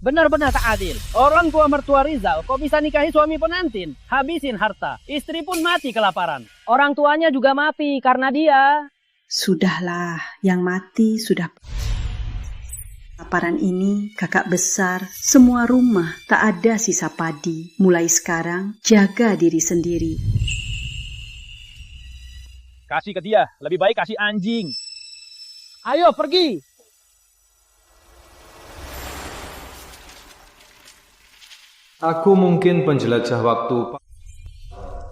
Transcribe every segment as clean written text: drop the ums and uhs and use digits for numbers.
Benar-benar tak adil. Orang tua mertua Rizal kok bisa nikahi suami pengantin? Habisin harta. Istri pun mati kelaparan. Orang tuanya juga mati karena dia. Sudahlah, yang mati sudah. Kelaparan ini, kakak besar, semua rumah tak ada sisa padi. Mulai sekarang, jaga diri sendiri. Kasih ke dia, lebih baik kasih anjing. Ayo pergi. Aku mungkin penjelajah waktu.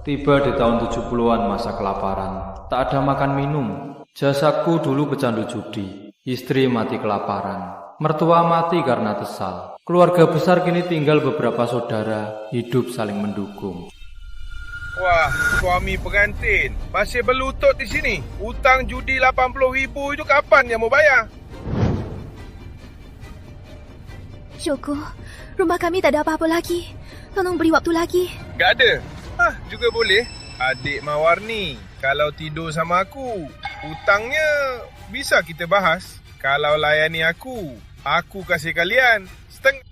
Tiba di tahun 70-an masa kelaparan. Tak ada makan minum. Jasaku dulu pecandu judi. Istri mati kelaparan. Mertua mati karena tesal. Keluarga besar kini tinggal beberapa saudara. Hidup saling mendukung. Wah, suami pengantin masih berlutut di sini. Hutang judi 80,000 itu kapan yang mau bayar? Syukur, rumah kami tak ada apa-apa lagi. Tolong beri waktu lagi. Gak ada. Juga boleh. Adik Mawarni, kalau tidur sama aku, hutangnya bisa kita bahas. Kalau layani aku kasih kalian setengah.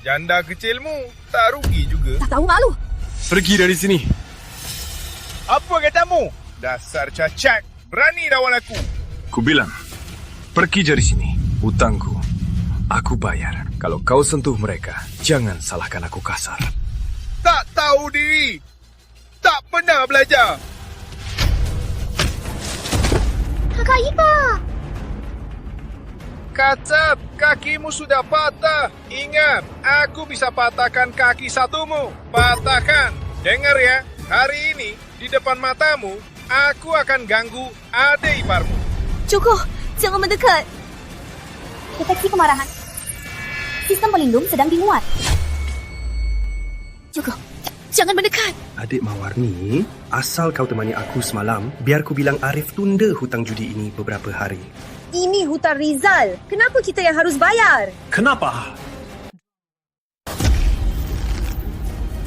Janda kecilmu tak rugi juga. Tak tahu malu. Pergi dari sini. Apa katamu? Dasar cacat. Berani lawan aku. Ku bilang, pergi dari sini. Hutangku, aku bayar. Kalau kau sentuh mereka, jangan salahkan aku kasar. Tak tahu diri. Tak pernah belajar. Kakak Ipar. Kacat, kakimu sudah patah. Ingat, aku bisa patahkan kaki satumu. Patahkan. Dengar ya, hari ini di depan matamu, aku akan ganggu adik iparmu. Cukup, jangan mendekat. Deteksi kemarahan. Sistem pelindung sedang dimuat. Cukup, jangan mendekat. Adik Mawarni, asal kau temani aku semalam, biar ku bilang Arif tunda hutang judi ini beberapa hari. Ini hutang Rizal. Kenapa kita yang harus bayar? Kenapa?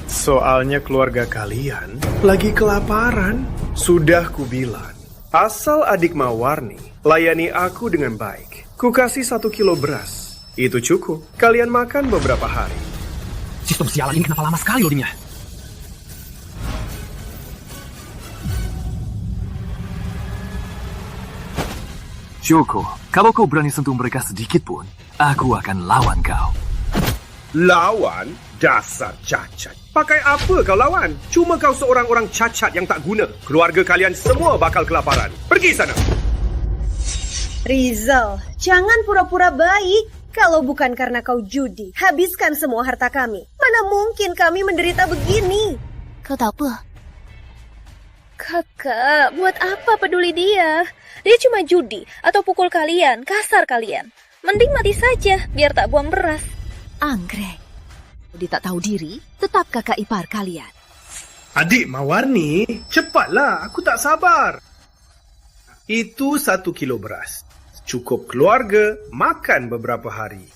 Soalnya keluarga kalian lagi kelaparan. Sudah ku bilang, asal adik Mawarni layani aku dengan baik. Ku kasih 1 kilo beras. Itu cukup. Kalian makan beberapa hari. Sistem sialan ini kenapa lama sekali loadingnya? Joko, kalau kau berani sentuh mereka sedikit pun, aku akan lawan kau. Lawan? Dasar cacat. Pakai apa kau lawan? Cuma kau seorang orang cacat yang tak guna. Keluarga kalian semua bakal kelaparan. Pergi sana. Rizal, jangan pura-pura baik. Kalau bukan karena kau judi, habiskan semua harta kami. Mana mungkin kami menderita begini? Kau tahu apa? Kakak, buat apa peduli dia? Dia cuma judi atau pukul kalian, kasar kalian. Mending mati saja, biar tak buang beras. Anggrek. Dia tak tahu diri, tetap kakak ipar kalian. Adik Mawarni, cepatlah. Aku tak sabar. Itu 1 kilo beras. Cukup keluarga makan beberapa hari.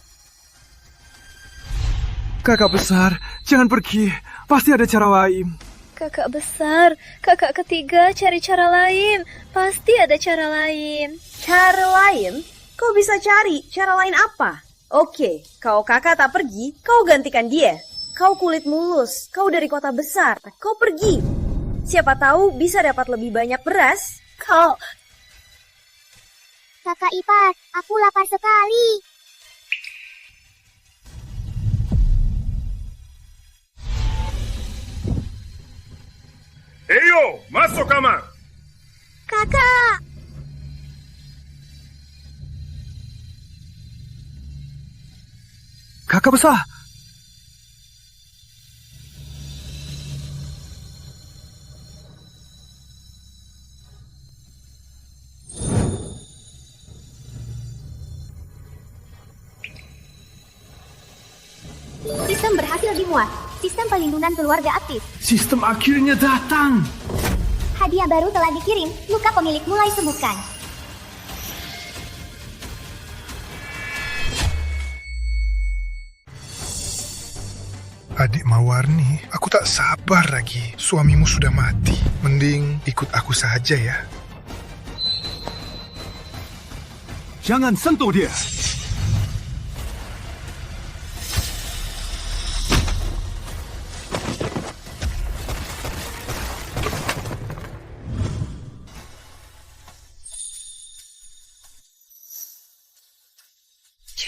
Kakak besar, jangan pergi. Pasti ada cara lain. Kakak besar, kakak ketiga cari cara lain. Pasti ada cara lain. Cara lain? Kau bisa cari cara lain apa? Oke, kalau kakak tak pergi, kau gantikan dia. Kau kulit mulus, kau dari kota besar, kau pergi. Siapa tahu bisa dapat lebih banyak beras. Kau... Kakak ipar, aku lapar sekali. Eyo, masuk kamar. Kakak. Kakak besar. Sistem berhasil dimuat. Sistem pelindungan keluarga aktif. Sistem akhirnya datang. Hadiah baru telah dikirim. Luka pemilik mulai sembuhkan. Adik Mawarni, aku tak sabar lagi. Suamimu sudah mati. Mending ikut aku saja ya. Jangan sentuh dia.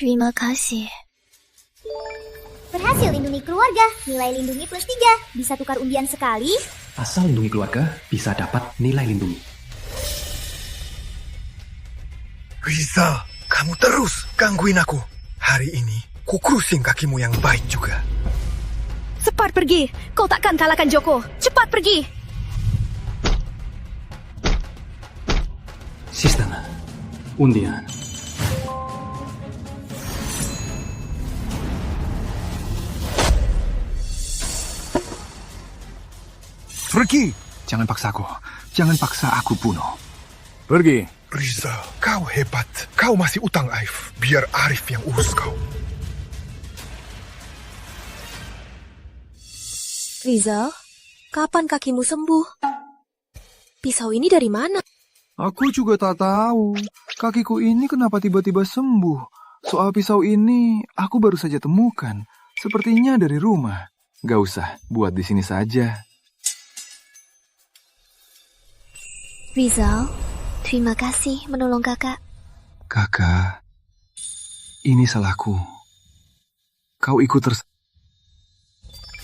Terima kasih. Berhasil lindungi keluarga. Nilai lindungi plus 3. Bisa tukar undian sekali. Asal lindungi keluarga, bisa dapat nilai lindungi. Rizal, kamu terus gangguin aku. Hari ini, ku cruising kakimu yang baik juga. Cepat pergi. Kau takkan kalahkan Joko. Cepat pergi. Sistem undian. Pergi. Jangan paksa aku. Jangan paksa aku bunuh. Pergi. Rizal, kau hebat. Kau masih utang Aif. Biar Arif yang urus kau. Rizal, kapan kakimu sembuh? Pisau ini dari mana? Aku juga tak tahu. Kakiku ini kenapa tiba-tiba sembuh. Soal pisau ini, aku baru saja temukan. Sepertinya dari rumah. Gak usah, buat di sini saja. Rizal, terima kasih menolong kakak. Kakak, ini salahku. Kau ikut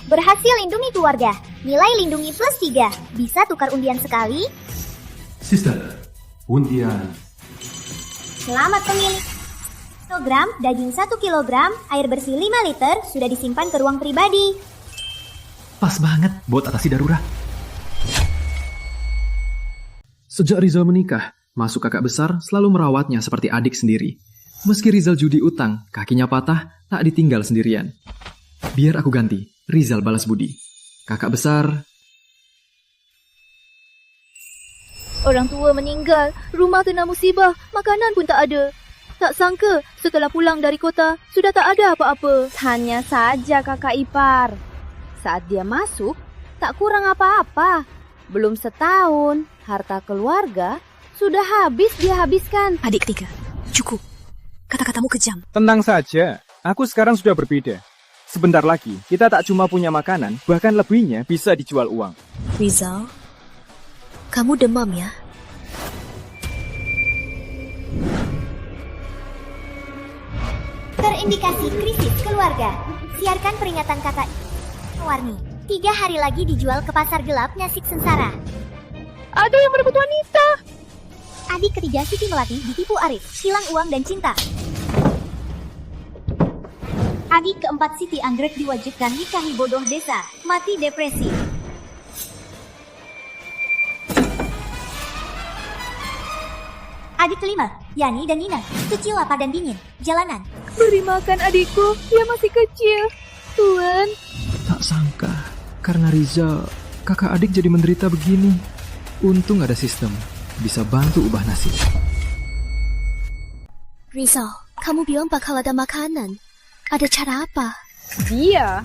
Berhasil lindungi keluarga. Nilai lindungi plus 3. Bisa tukar undian sekali. Sistem undian. Selamat pemilih. Kilogram, daging 1 kilogram, air bersih 5 liter, sudah disimpan ke ruang pribadi. Pas banget buat atasi darurat. Sejak Rizal menikah, masuk kakak besar selalu merawatnya seperti adik sendiri. Meski Rizal judi utang, kakinya patah, tak ditinggal sendirian. Biar aku ganti, Rizal balas budi. Kakak besar. Orang tua meninggal, rumah kena musibah, makanan pun tak ada. Tak sangka setelah pulang dari kota, sudah tak ada apa-apa. Hanya saja kakak ipar. Saat dia masuk, tak kurang apa-apa. Belum setahun, harta keluarga sudah habis dia habiskan. Adik ketiga, cukup. Kata-katamu kejam. Tenang saja, aku sekarang sudah berbeda. Sebentar lagi, kita tak cuma punya makanan, bahkan lebihnya bisa dijual uang. Rizal, kamu demam ya? Terindikasi krisis keluarga. Siarkan peringatan kakak Warni. 3 hari lagi dijual ke pasar gelap Nasik Sengsara. Ada yang merebut wanita. Adik ketiga Siti Melati ditipu Arif, hilang uang dan cinta. Adik keempat Siti Anggrek diwajibkan nikahi bodoh desa, mati depresi. Adik kelima, Yani dan Nina, kecil lapar dan dingin, jalanan. Beri makan adikku, dia masih kecil. Tuan. Tak sangka, karena Rizal, kakak adik jadi menderita begini. Untung ada sistem, bisa bantu ubah nasib. Rizal, kamu bilang bakal ada makanan. Ada cara apa? Dia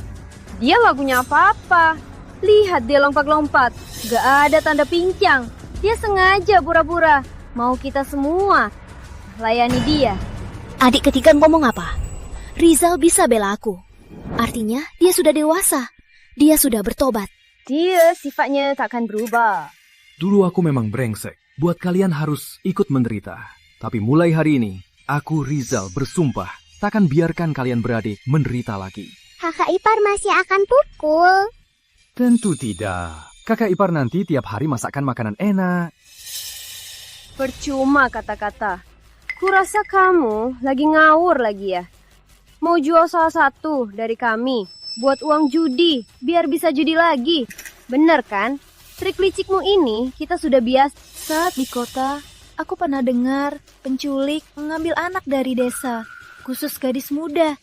gak punya apa-apa. Lihat dia lompat-lompat. Gak ada tanda pincang. Dia sengaja pura-pura mau kita semua layani dia. Adik ketiga ngomong apa? Rizal bisa bela aku. Artinya dia sudah dewasa. Dia sudah bertobat. Dia sifatnya takkan berubah. Dulu aku memang brengsek. Buat kalian harus ikut menderita. Tapi mulai hari ini, aku Rizal bersumpah takkan biarkan kalian beradik menderita lagi. Kakak ipar masih akan pukul. Tentu tidak. Kakak ipar nanti tiap hari masakkan makanan enak. Percuma kata-kata. Kurasa kamu lagi ngawur lagi ya. Mau jual salah satu dari kami buat uang judi, biar bisa judi lagi. Bener kan? Trik licikmu ini kita sudah biasa. Di kota, aku pernah dengar penculik mengambil anak dari desa, khusus gadis muda.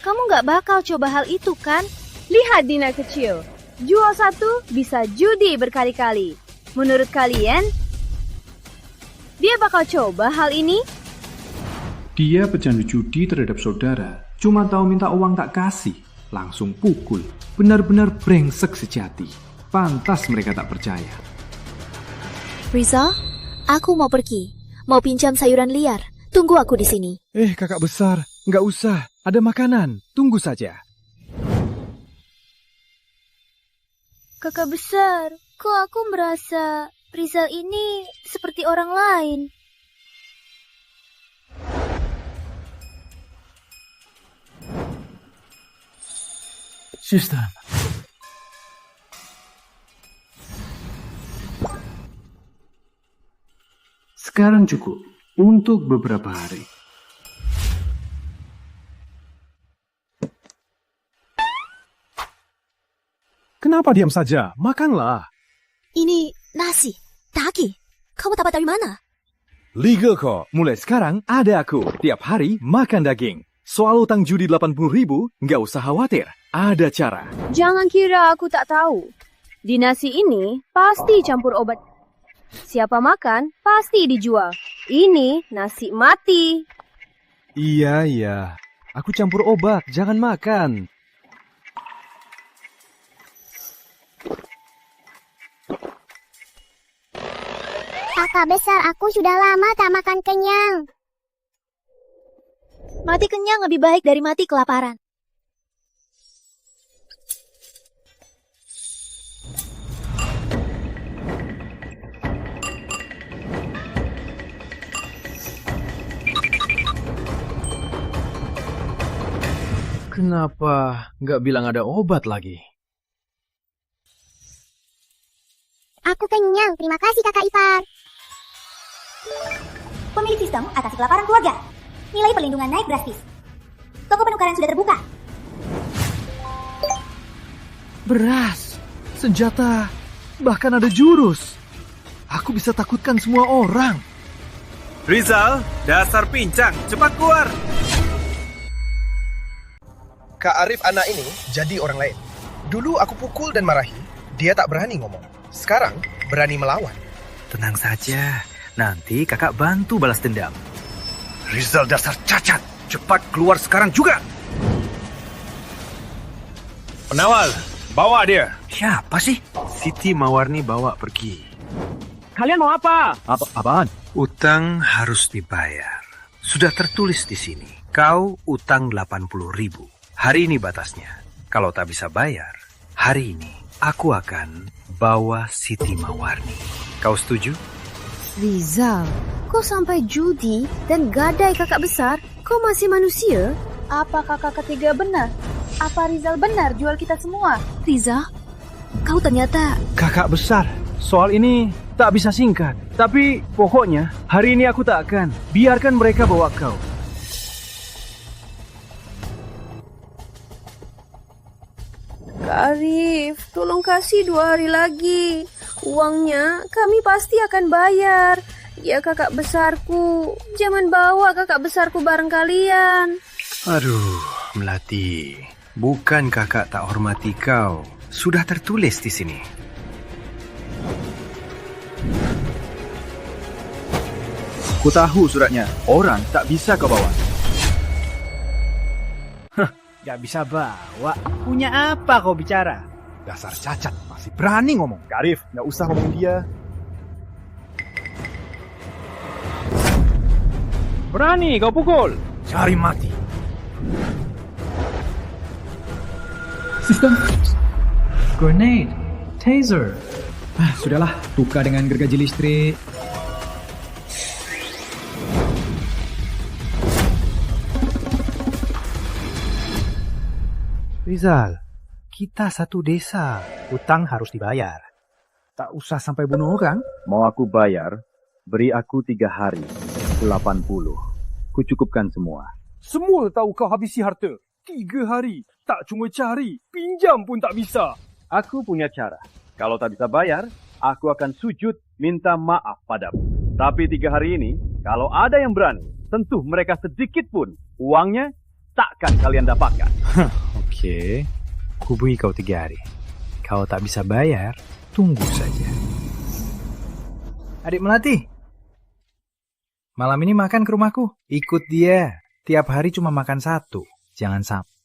Kamu gak bakal coba hal itu kan? Lihat Dina kecil, jual satu bisa judi berkali-kali. Menurut kalian, dia bakal coba hal ini? Dia pecandu judi terhadap saudara. Cuma tahu minta uang tak kasih, langsung pukul. Benar-benar brengsek sejati. Pantas mereka tak percaya. Rizal, aku mau pergi. Mau pinjam sayuran liar. Tunggu aku di sini. Kakak besar, nggak usah. Ada makanan. Tunggu saja. Kakak besar, kok aku merasa Rizal ini seperti orang lain? Sistem. Sekarang cukup untuk beberapa hari. Kenapa diam saja? Makanlah. Ini nasi, daging. Kamu dapat dari mana? Liga kok. Mulai sekarang ada aku. Tiap hari makan daging. Soal utang judi 80.000, nggak usah khawatir. Ada cara. Jangan kira aku tak tahu. Di nasi ini pasti campur obat. Siapa makan, pasti dijual. Ini nasi mati. Iya. Aku campur obat, jangan makan. Kakak besar, aku sudah lama tak makan kenyang. Mati kenyang lebih baik dari mati kelaparan. Kenapa nggak bilang ada obat lagi? Aku kenyang, terima kasih kakak ipar. Pemilik sistem atasi kelaparan keluarga. Nilai perlindungan naik drastis. Toko penukaran sudah terbuka. Beras, senjata, bahkan ada jurus. Aku bisa takutkan semua orang. Rizal, dasar pincang, cepat keluar. Kak Arif anak ini jadi orang lain. Dulu aku pukul dan marahi, dia tak berani ngomong. Sekarang berani melawan. Tenang saja, nanti kakak bantu balas dendam. Rizal dasar cacat, cepat keluar sekarang juga. Penawal, bawa dia. Siapa sih? Siti Mawarni bawa pergi. Kalian mau apa? Apaan? Utang harus dibayar. Sudah tertulis di sini. Kau utang 80.000. Hari ini batasnya. Kalau tak bisa bayar, hari ini aku akan bawa Siti Mawarni. Kau setuju? Rizal, kau sampai judi dan gadai kakak besar, kau masih manusia? Apa kakak ketiga benar? Apa Rizal benar jual kita semua? Rizal, kau ternyata... Kakak besar, soal ini tak bisa singkat. Tapi pokoknya hari ini aku tak akan biarkan mereka bawa kau. Kak Arif, tolong kasih 2 hari lagi. Uangnya kami pasti akan bayar. Ya kakak besarku, jangan bawa kakak besarku bareng kalian. Aduh, Melati. Bukan kakak tak hormati kau. Sudah tertulis di sini. Ku tahu suratnya. Orang tak bisa kau bawa. Gak bisa bawa. Punya apa kau bicara? Dasar cacat, masih berani ngomong. Kak Arif, nggak usah ngomong dia. Berani kau pukul. Cari mati. Sistem. Grenade. Taser. Sudahlah, tukar dengan gergaji listrik. Rizal, kita satu desa. Utang harus dibayar. Tak usah sampai bunuh orang. Mau aku bayar, beri aku 3 hari. 80. Ku cukupkan semua. Semua tahu kau habisi harta. 3 hari. Tak cuma cari, pinjam pun tak bisa. Aku punya cara. Kalau tak bisa bayar, aku akan sujud minta maaf padamu. Tapi 3 hari ini, kalau ada yang berani, sentuh mereka sedikit pun, uangnya takkan kalian dapatkan. Oke, kubui kau 3 hari. Kalau tak bisa bayar, tunggu saja. Adik Melati, malam ini makan ke rumahku. Ikut dia. Tiap hari cuma makan 1. Jangan sampai.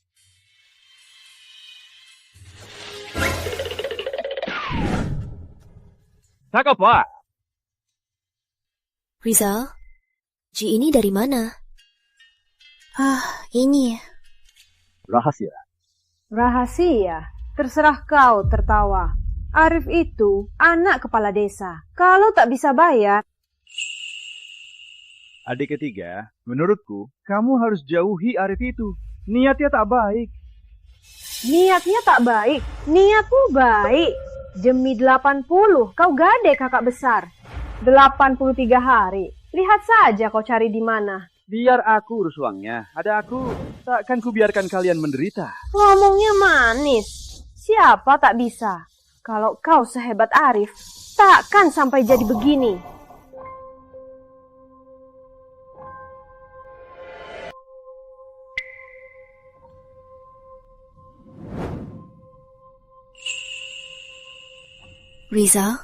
Cakap, Pak. Rizal, Ji ini dari mana? Ini. Rahasia. Rahasia? Terserah kau tertawa. Arif itu anak kepala desa. Kalau tak bisa bayar... Adik ketiga, menurutku, kamu harus jauhi Arif itu. Niatnya tak baik. Niatnya tak baik. Niatmu baik. Demi 80 kau gade kakak besar. 83 hari. Lihat saja kau cari di mana. Biar aku urus uangnya. Ada aku, takkan kubiarkan kalian menderita. Ngomongnya manis. Siapa tak bisa? Kalau kau sehebat Arif, takkan sampai jadi begini. Rizal,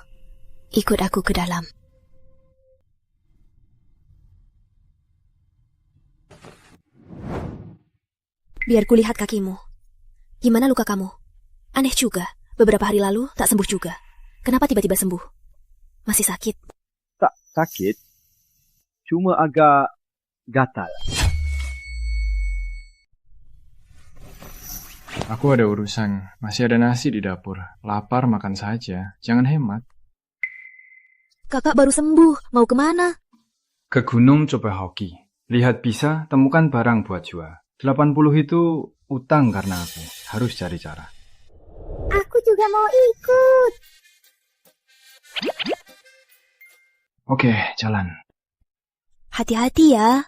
ikut aku ke dalam. Biar kulihat kakimu. Gimana luka kamu? Aneh juga, beberapa hari lalu tak sembuh juga. Kenapa tiba-tiba sembuh? Masih sakit? Tak sakit, cuma agak gatal. Aku ada urusan. Masih ada nasi di dapur. Lapar makan saja. Jangan hemat. Kakak baru sembuh. Mau kemana? Ke gunung coba hoki. Lihat bisa, temukan barang buat jual. 80 itu utang karena aku. Harus cari cara. Aku juga mau ikut. Oke, jalan. Hati-hati ya.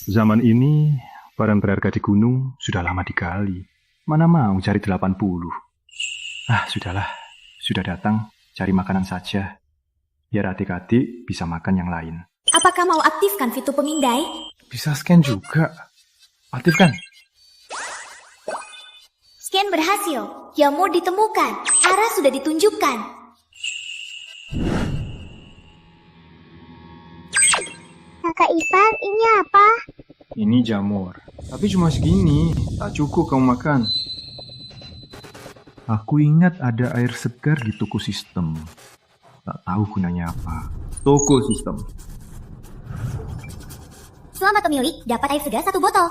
Zaman ini, barang berharga di gunung sudah lama digali. Mana mau cari 80? Sudahlah. Sudah datang, cari makanan saja. Biar adik-adik bisa makan yang lain. Apakah mau aktifkan fitur pemindai? Bisa scan juga. Aktifkan. Scan berhasil. Jamur ditemukan. Arah sudah ditunjukkan. Kakak Ipar, ini apa? Ini jamur. Tapi cuma segini. Tak cukup kamu makan. Aku ingat ada air segar di toko sistem. Tak tahu gunanya apa. Toko sistem. Selamat pemilik, dapat air segar 1 botol.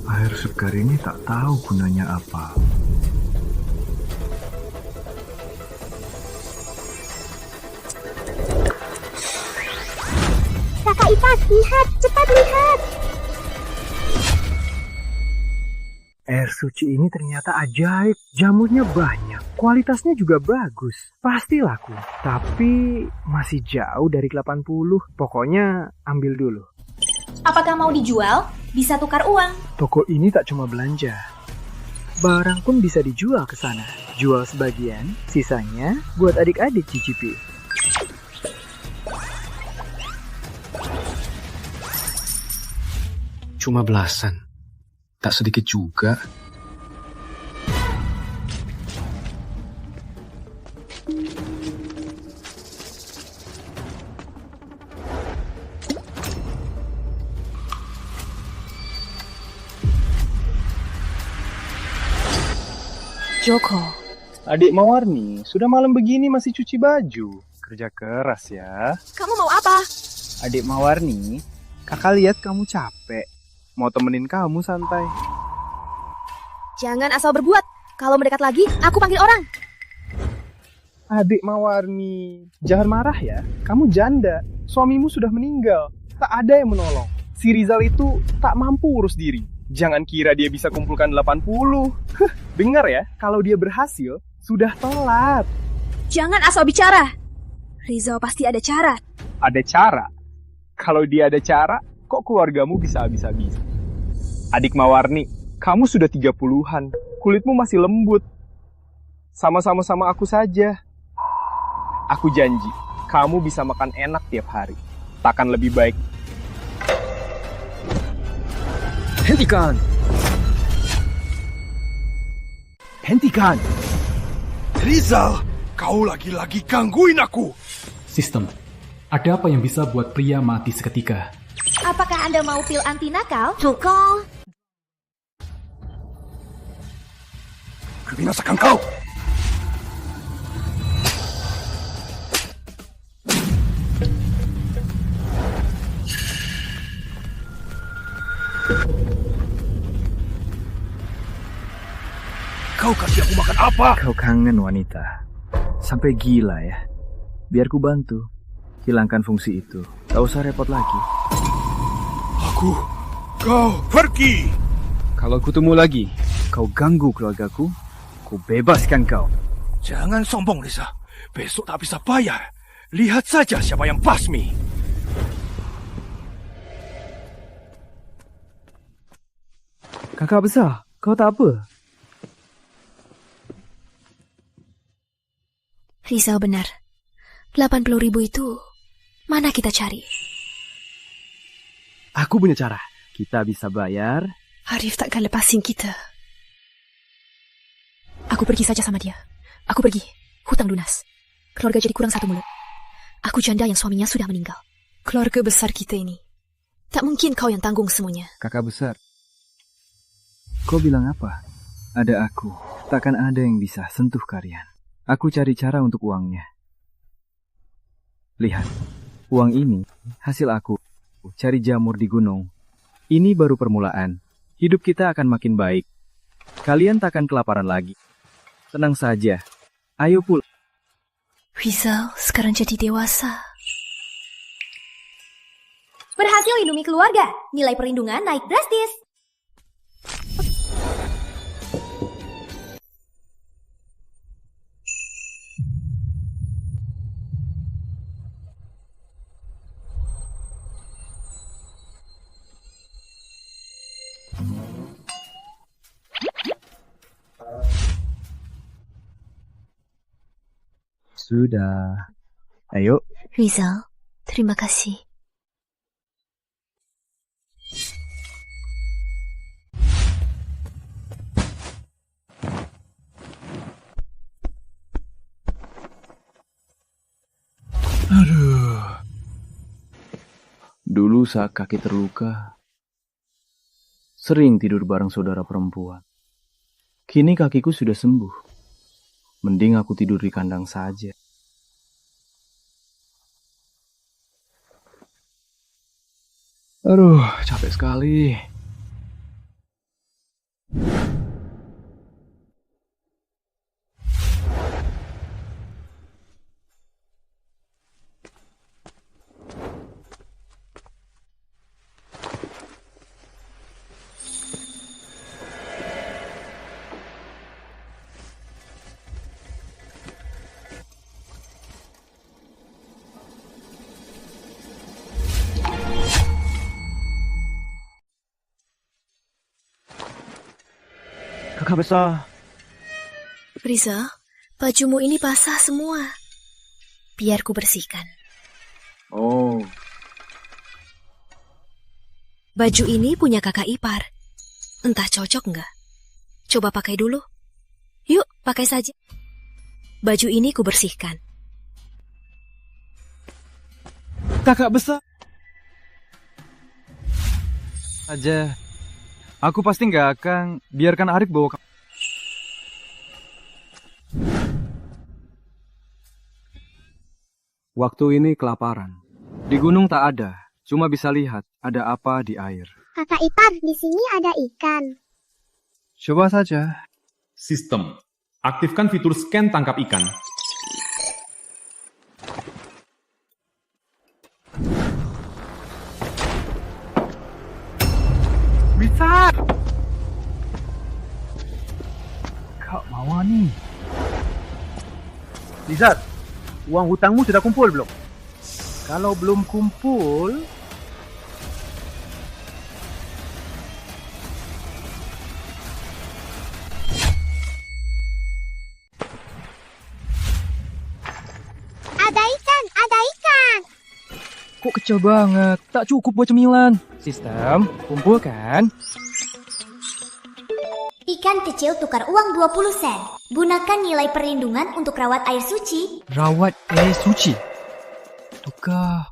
Air segar ini tak tahu gunanya apa. Kakak Ipar, lihat, cepat lihat. Air suci ini ternyata ajaib. Jamurnya banyak. Kualitasnya juga bagus. Pasti laku. Tapi masih jauh dari 80. Pokoknya ambil dulu. Apakah mau dijual? Bisa tukar uang. Toko ini tak cuma belanja. Barang pun bisa dijual ke sana. Jual sebagian, sisanya buat adik-adik cicipi. Cuma belasan. Tak sedikit juga. Joko. Adik Mawarni, sudah malam begini masih cuci baju. Kerja keras ya. Kamu mau apa? Adik Mawarni, kakak lihat kamu capek. Mau temenin kamu santai. Jangan asal berbuat. Kalau mendekat lagi, aku panggil orang. Adik Mawarni, jangan marah ya. Kamu janda. Suamimu sudah meninggal. Tak ada yang menolong. Si Rizal itu tak mampu urus diri. Jangan kira dia bisa kumpulkan 80. Dengar ya, kalau dia berhasil, sudah telat. Jangan asal bicara. Rizal pasti ada cara. Ada cara? Kalau dia ada cara, kok keluargamu bisa habis-habis? Adik Mawarni, kamu sudah 30-an. Kulitmu masih lembut. Sama-sama aku saja. Aku janji, kamu bisa makan enak tiap hari. Takkan lebih baik. Hentikan! Hentikan! Rizal, kau lagi-lagi gangguin aku. Sistem, ada apa yang bisa buat pria mati seketika? Apakah Anda mau pil anti nakal? Cukup. Kebinasakan kau. Kau kasih aku makan apa? Kau kangen wanita. Sampai gila ya. Biar ku bantu. Hilangkan fungsi itu. Tak usah repot lagi. Kau pergi. Kalau kutemu lagi, kau ganggu keluargaku, ku bebaskan kau. Jangan sombong, Riza. Besok tak bisa bayar. Lihat saja siapa yang basmi. Kakak besar, kau tak apa? Rizal benar. 80.000 itu mana kita cari? Aku punya cara. Kita bisa bayar. Arif takkan lepasin kita. Aku pergi saja sama dia. Aku pergi. Hutang lunas. Keluarga jadi kurang satu mulut. Aku janda yang suaminya sudah meninggal. Keluarga besar kita ini. Tak mungkin kau yang tanggung semuanya. Kakak besar, kau bilang apa? Ada aku. Takkan ada yang bisa sentuh kalian. Aku cari cara untuk uangnya. Lihat, uang ini hasil aku cari jamur di gunung. Ini baru permulaan. Hidup kita akan makin baik. Kalian takkan kelaparan lagi. Tenang saja. Ayo pulang. Rizal sekarang jadi dewasa. Berhasil lindungi keluarga. Nilai perlindungan naik drastis. Sudah. Ayo. Rizal, terima kasih. Aduh. Dulu saat kaki terluka, sering tidur bareng saudara perempuan. Kini kakiku sudah sembuh. Mending aku tidur di kandang saja. Aduh, capek sekali. Kakak besar. Rizal, bajumu ini basah semua. Biar ku bersihkan. Oh. Baju ini punya kakak ipar. Entah cocok enggak? Coba pakai dulu. Yuk, pakai saja. Baju ini ku bersihkan. Kakak besar. Aja. Aku pasti nggak akan biarkan Arif bawa kamu. Waktu ini kelaparan. Di gunung tak ada, cuma bisa lihat ada apa di air. Kakak ipar, di sini ada ikan. Coba saja. Sistem. Aktifkan fitur scan tangkap ikan. Bisa! Kak Mawani. Lizard, uang hutangmu sudah kumpul belum? Kalau belum kumpul... Ada ikan, ada ikan. Kok kecil banget, tak cukup buat cemilan. Sistem, kumpulkan. Ikan kecil tukar uang 20 sen. Gunakan nilai perlindungan untuk rawat air suci. Rawat air suci? Tukar.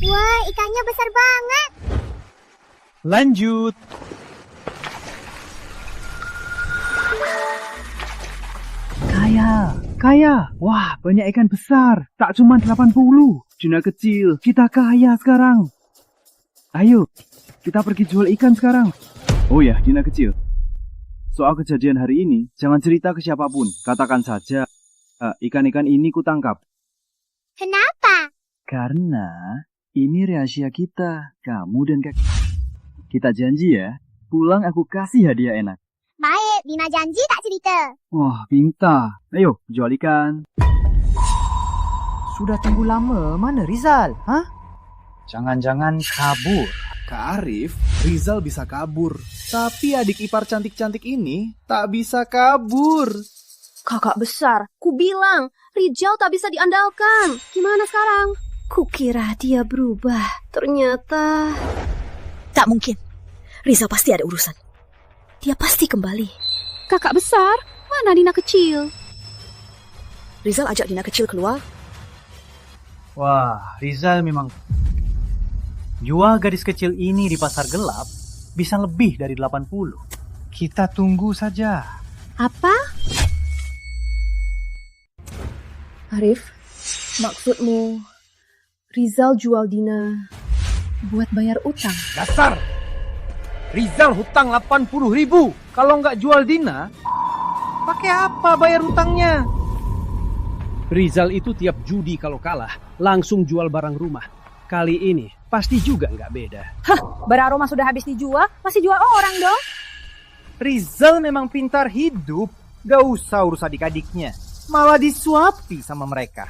Wah, ikannya besar banget. Lanjut. Kaya. Wah, banyak ikan besar. Tak cuma 80. Juna kecil, kita kaya sekarang. Ayo, kita pergi jual ikan sekarang. Oh ya, Juna kecil. Soal kejadian hari ini, jangan cerita ke siapapun. Katakan saja, Ikan-ikan ini kutangkap. Kenapa? Karena ini rahasia kita, kamu dan kakek. Kita janji ya, pulang aku kasih hadiah enak. Baik, Dina janji tak cerita. Wah, pintar. Ayo, jual ikan. Sudah tunggu lama, mana Rizal? Hah? Jangan-jangan kabur. Kak Arif, Rizal bisa kabur. Tapi adik ipar cantik-cantik ini tak bisa kabur. Kakak besar, ku bilang Rizal tak bisa diandalkan. Gimana sekarang? Kukira dia berubah. Ternyata... Tak mungkin. Rizal pasti ada urusan. Dia pasti kembali. Kakak besar, mana Dina kecil? Rizal ajak Dina kecil keluar. Wah, Rizal memang... Jual gadis kecil ini di pasar gelap bisa lebih dari 80. Kita tunggu saja. Apa? Arif, maksudmu Rizal jual Dina buat bayar utang? Dasar! Rizal hutang 80.000. Kalau nggak jual Dina, pakai apa bayar utangnya? Rizal itu tiap judi kalau kalah langsung jual barang rumah. Kali ini pasti juga nggak beda. Hah, barang rumah sudah habis dijual, masih jual orang dong? Rizal memang pintar hidup. Gak usah urus adik-adiknya. Malah disuapi sama mereka.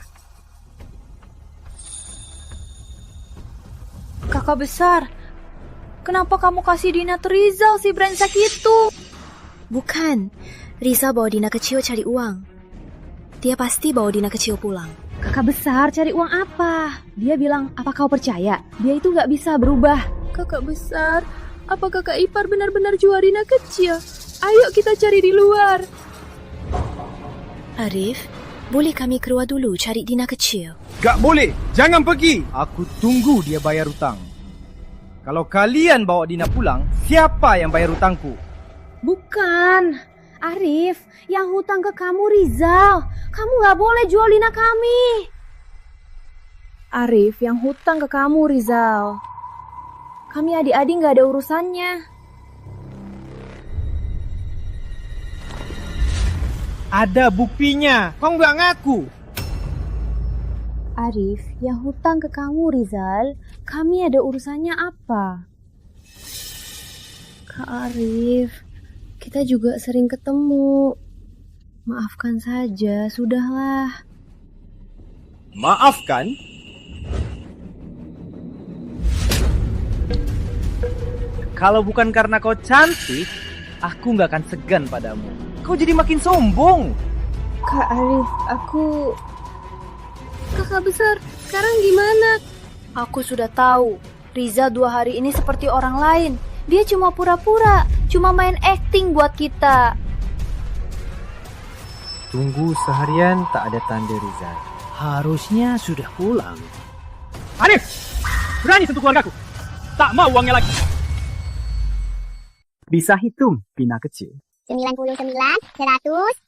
Kakak besar, kenapa kamu kasih Dina ke Rizal si brengsek itu? Bukan, Rizal bawa Dina kecil cari uang. Dia pasti bawa Dina kecil pulang. Kakak besar cari uang apa? Dia bilang, apa kau percaya? Dia itu gak bisa berubah. Kakak besar, apa kakak ipar benar-benar jual Dina kecil? Ayo kita cari di luar. Arif, boleh kami keluar dulu cari Dina kecil? Gak boleh, jangan pergi. Aku tunggu dia bayar utang. Kalau kalian bawa Dina pulang, siapa yang bayar utangku? Bukan, Arif, yang hutang ke kamu Rizal. Kamu gak boleh jual Dina kami. Arif, yang hutang ke kamu Rizal. Kami adik-adik gak ada urusannya. Ada buktinya, kau nggak ngaku. Arif, yang hutang ke kamu Rizal, kami ada urusannya apa? Kak Arif, kita juga sering ketemu. Maafkan saja, sudahlah. Maafkan? Kalau bukan karena kau cantik, aku nggak akan segan padamu. Kau jadi makin sombong. Kak Arif, aku... Kakak besar, sekarang gimana? Aku sudah tahu, Rizal 2 hari ini seperti orang lain. Dia cuma pura-pura, cuma main acting buat kita. Tunggu seharian tak ada tanda Rizal. Harusnya sudah pulang. Arif, berani sentuh keluargaku. Tak mau uangnya lagi. Bisa hitung, Dina kecil. 99, 100.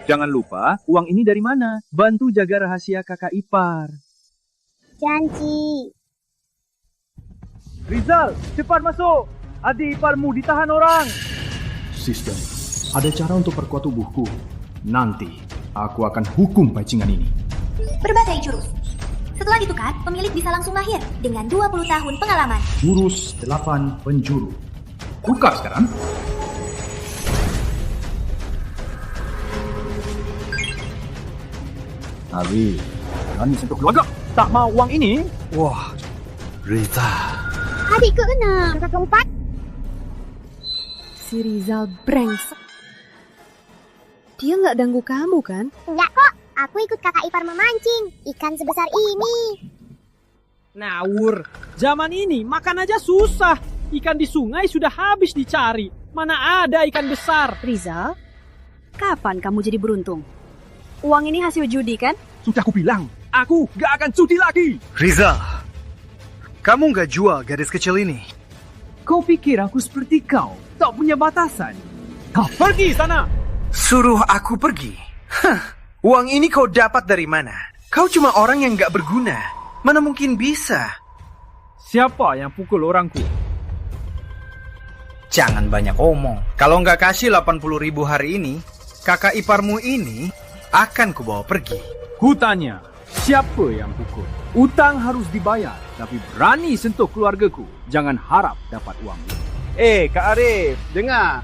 Jangan lupa, uang ini dari mana? Bantu jaga rahasia kakak ipar. Janji. Rizal, cepat masuk. Adik iparmu ditahan orang. Sister, ada cara untuk perkuat tubuhku. Nanti, aku akan hukum bajingan ini. Berbagai jurus. Setelah ditukar, pemilik bisa langsung lahir dengan 20 tahun pengalaman. Jurus 8 penjuru. Tukar sekarang. Abi, berani sentuh keluarga. Tak mau uang ini? Wah, Rita. Adik ke-6, kakak ke-4. Si Rizal brengsek. Dia nggak ganggu kamu kan? Enggak kok, aku ikut kakak ipar memancing ikan sebesar ini. Nawur, zaman ini makan aja susah. Ikan di sungai sudah habis dicari. Mana ada ikan besar? Rizal, kapan kamu jadi beruntung? Uang ini hasil judi kan? Sudah aku bilang, aku gak akan judi lagi. Rizal, kamu gak jual gadis kecil ini? Kau pikir aku seperti kau, tak punya batasan? Kau pergi sana. Suruh aku pergi? Uang ini kau dapat dari mana? Kau cuma orang yang gak berguna. Mana mungkin bisa? Siapa yang pukul orangku? Jangan banyak omong. Kalau nggak kasih 80.000 hari ini, kakak iparmu ini akan kubawa pergi. Kutanya, siapa yang pukul? Utang harus dibayar, tapi berani sentuh keluargaku, jangan harap dapat uang. Kak Arif, dengar.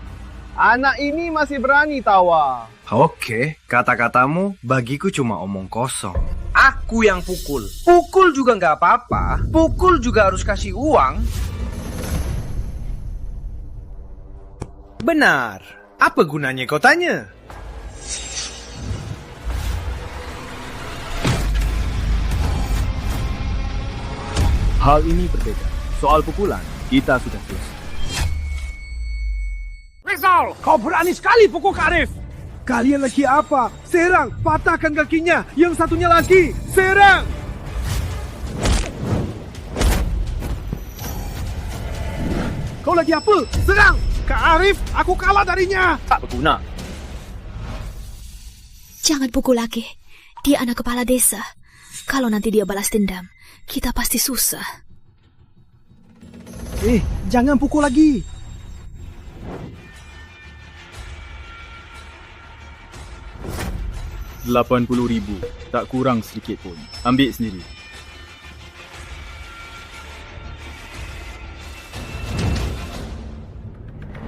Anak ini masih berani tawa. Oke, kata-katamu bagiku cuma omong kosong. Aku yang pukul. Pukul juga nggak apa-apa. Pukul juga harus kasih uang. Benar. Apa gunanya kau tanya? Hal ini berbeda. Soal pukulan, kita sudah selesai. Rizal, kau berani sekali pukul Kak Arif. Kalian lagi apa? Serang, patahkan kakinya. Yang satunya lagi, serang. Kau lagi apa? Serang. Kak Arif, aku kalah darinya. Tak berguna. Jangan pukul lagi. Dia anak kepala desa. Kalau nanti dia balas dendam, kita pasti susah. Jangan pukul lagi. $80.000, tak kurang sedikit pun. Ambil sendiri.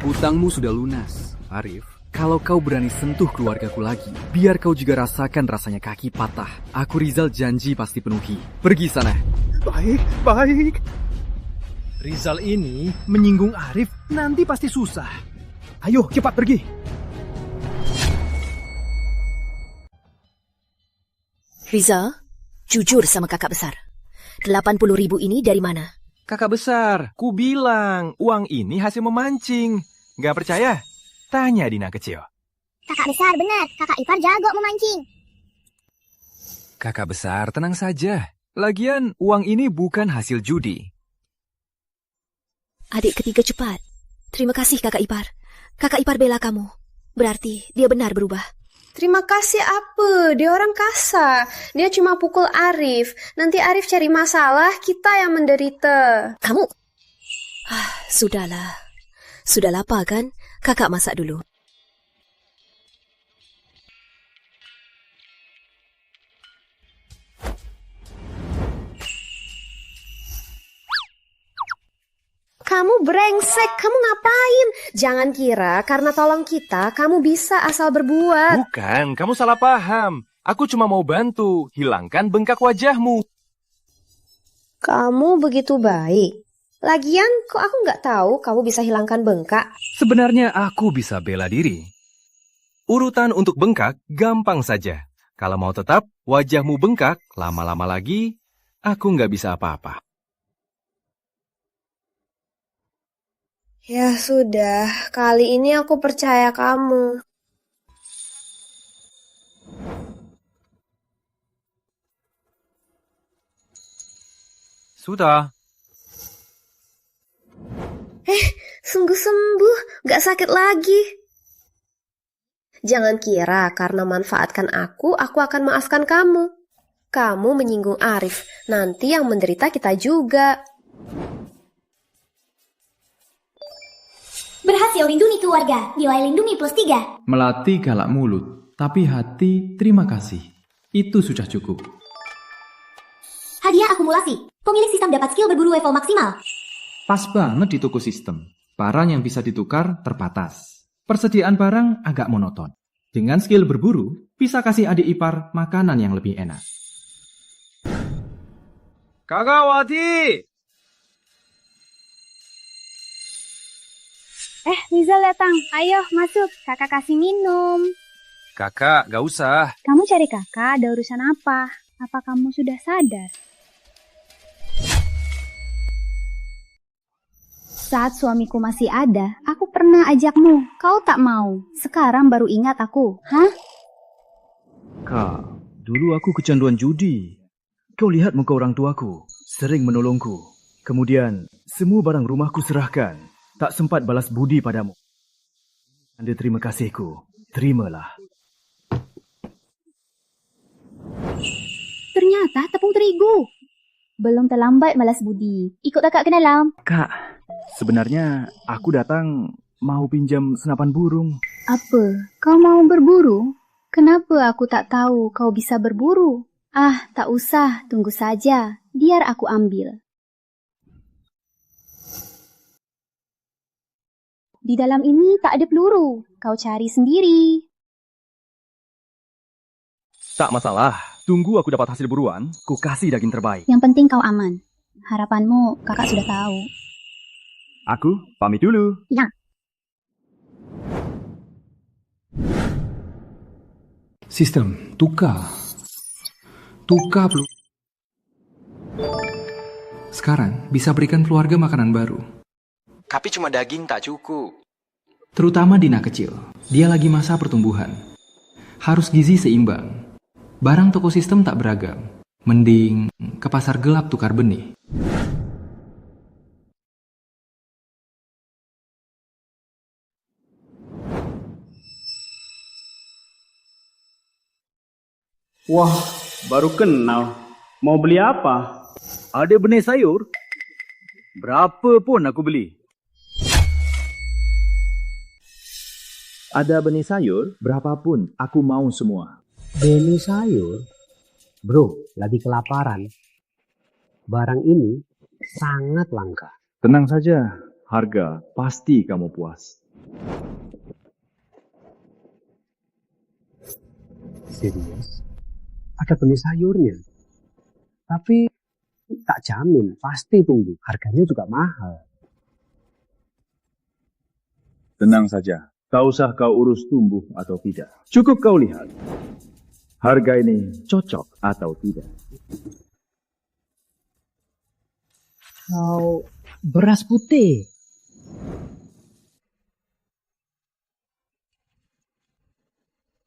Hutangmu sudah lunas, Arif. Kalau kau berani sentuh keluargaku lagi, biar kau juga rasakan rasanya kaki patah. Aku Rizal janji pasti penuhi. Pergi sana. Baik. Rizal ini menyinggung Arif, nanti pasti susah. Ayo, cepat pergi. Rizal, jujur sama kakak besar. 80.000 ini dari mana? Kakak besar, ku bilang uang ini hasil memancing. Gak percaya? Tanya Dina kecil. Kakak besar benar, kakak ipar jago memancing. Kakak besar, tenang saja. Lagian, uang ini bukan hasil judi. Adik ketiga cepat. Terima kasih kakak ipar. Kakak ipar bela kamu. Berarti dia benar berubah. Terima kasih apa? Dia orang kasar. Dia cuma pukul Arif. Nanti Arif cari masalah, kita yang menderita. Kamu? Sudahlah. Sudah lapar kan? Kakak masak dulu. Kamu brengsek, kamu ngapain? Jangan kira karena tolong kita, kamu bisa asal berbuat. Bukan, kamu salah paham. Aku cuma mau bantu, hilangkan bengkak wajahmu. Kamu begitu baik. Lagian, kok aku nggak tahu kamu bisa hilangkan bengkak? Sebenarnya aku bisa bela diri. Urutan untuk bengkak gampang saja. Kalau mau tetap wajahmu bengkak, lama-lama lagi aku nggak bisa apa-apa. Ya sudah, kali ini aku percaya kamu. Sudah. Sungguh sembuh, gak sakit lagi. Jangan kira karena manfaatkan aku akan maafkan kamu. Kamu menyinggung Arif, nanti yang menderita kita juga. Berhasil lindungi keluarga, nilai lindungi +3. Melatih galak mulut, tapi hati terima kasih. Itu sudah cukup. Hadiah akumulasi. Pemilik sistem dapat skill berburu level maksimal. Pas banget di toko sistem. Barang yang bisa ditukar terbatas. Persediaan barang agak monoton. Dengan skill berburu, bisa kasih adik ipar makanan yang lebih enak. Kakak Wati! Rizal datang. Ayo, masuk. Kakak kasih minum. Kakak, gak usah. Kamu cari kakak, ada urusan apa? Apa kamu sudah sadar? Saat suamiku masih ada, aku pernah ajakmu. Kau tak mau. Sekarang baru ingat aku. Hah? Kak, dulu aku kecanduan judi. Kau lihat muka orang tuaku, sering menolongku. Kemudian, semua barang rumahku serahkan. Tak sempat balas budi padamu. Anda terima kasihku. Terimalah. Ternyata tepung terigu. Belum terlambat balas budi. Ikut kakak ke dalam. Kak, sebenarnya aku datang mau pinjam senapan burung. Apa? Kau mau berburu? Kenapa aku tak tahu kau bisa berburu? Ah, tak usah, tunggu saja. Biar aku ambil. Di dalam ini tak ada peluru. Kau cari sendiri. Tak masalah. Tunggu aku dapat hasil buruan, ku kasih daging terbaik. Yang penting kau aman. Harapanmu kakak sudah tahu. Aku pamit dulu. Ya. Sistem, tukar. Tukar peluru. Sekarang bisa berikan keluarga makanan baru. Tapi cuma daging tak cukup. Terutama Dina kecil. Dia lagi masa pertumbuhan. Harus gizi seimbang. Barang toko sistem tak beragam. Mending ke pasar gelap tukar benih. Wah, baru kenal. Mau beli apa? Ada benih sayur? Berapa pun aku beli. Ada benih sayur, berapapun aku mau semua. Benih sayur? Bro, lagi kelaparan. Barang ini sangat langka. Tenang saja, harga pasti kamu puas. Serius? Ada benih sayurnya. Tapi tak jamin, pasti tunggu. Harganya juga mahal. Tenang saja, tak usah kau urus tumbuh atau tidak. Cukup kau lihat. Harga ini cocok atau tidak. Kau beras putih.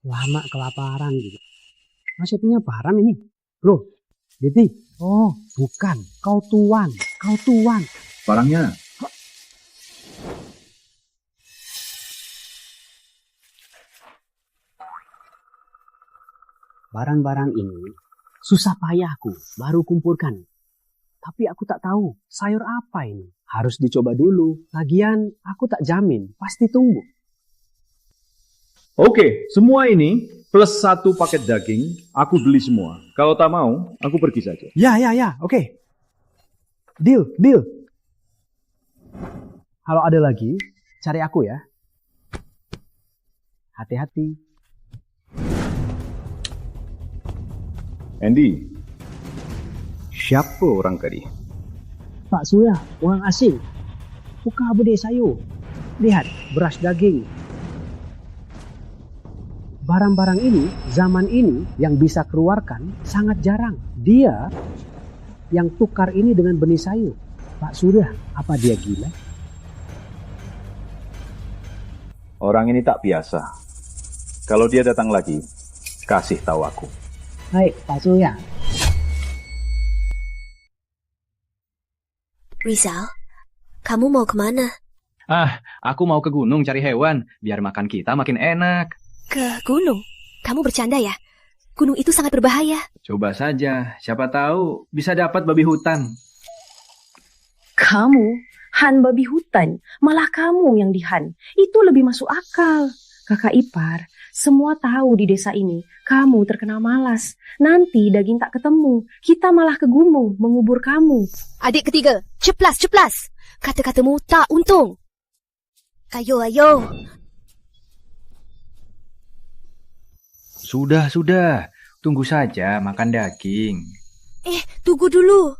Lama kelaparan gitu. Masih punya barang ini. Bro, Diti. Oh, bukan. Kau tuan. Kau tuan. Barangnya. Barang-barang ini susah payahku baru kumpulkan. Tapi aku tak tahu sayur apa ini. Harus dicoba dulu. Lagian aku tak jamin pasti tumbuh. Oke, semua ini plus 1 paket daging, aku beli semua. Kalau tak mau, aku pergi saja. Ya, oke. Deal. Kalau ada lagi, cari aku ya. Hati-hati. Andy, siapa orang tadi? Pak Surya, orang asing. Buka bedeh sayur. Lihat, beras daging. Barang-barang ini, zaman ini yang bisa keluarkan sangat jarang. Dia yang tukar ini dengan benih sayur. Pak Surya, apa dia gila? Orang ini tak biasa. Kalau dia datang lagi, kasih tahu aku. Hai, Pak Surya. Rizal, kamu mau kemana? Aku mau ke gunung cari hewan, biar makan kita makin enak. Ke gunung? Kamu bercanda ya? Gunung itu sangat berbahaya. Coba saja, siapa tahu bisa dapat babi hutan. Kamu, Han babi hutan, malah kamu yang dihan. Itu lebih masuk akal. Kakak ipar, semua tahu di desa ini, kamu terkena malas. Nanti daging tak ketemu, kita malah ke gunung mengubur kamu. Adik ketiga, ceplas. Kata-katamu tak untung. Ayo. Sudah. Tunggu saja makan daging. Tunggu dulu.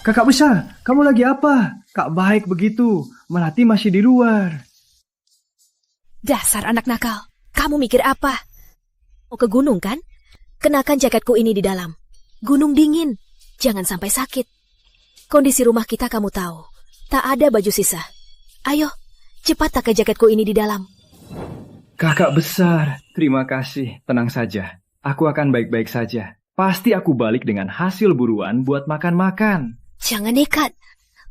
Kakak besar, kamu lagi apa? Kak baik begitu, Melati masih di luar. Dasar anak nakal, kamu mikir apa? Mau ke gunung kan? Kenakan jaketku ini di dalam. Gunung dingin, jangan sampai sakit. Kondisi rumah kita kamu tahu, tak ada baju sisa. Ayo, cepat pakai jaketku ini di dalam. Kakak besar, terima kasih. Tenang saja, aku akan baik-baik saja. Pasti aku balik dengan hasil buruan buat makan-makan. Jangan nekat.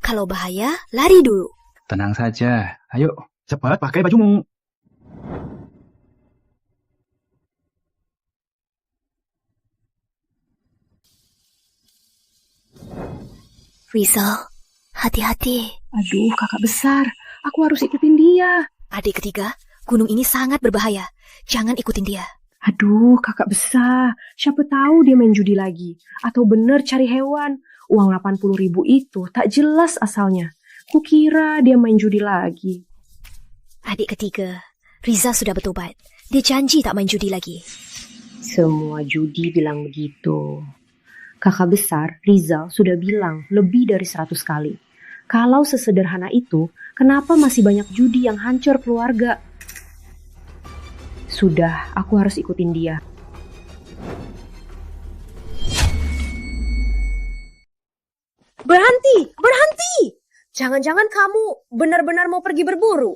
Kalau bahaya, lari dulu. Tenang saja. Ayo, cepat pakai bajumu. Rizal, hati-hati. Aduh, kakak besar. Aku harus ikutin dia. Adik ketiga, gunung ini sangat berbahaya. Jangan ikutin dia. Aduh, kakak besar. Siapa tahu dia main judi lagi. Atau bener cari hewan. Uang 80.000 itu tak jelas asalnya. Kukira dia main judi lagi. Adik ketiga, Rizal sudah bertobat. Dia janji tak main judi lagi. Semua judi bilang begitu. Kakak besar, Rizal, sudah bilang lebih dari 100 kali. Kalau sesederhana itu, kenapa masih banyak judi yang hancur keluarga? Sudah, aku harus ikutin dia. Berhenti! Berhenti! Jangan-jangan kamu benar-benar mau pergi berburu?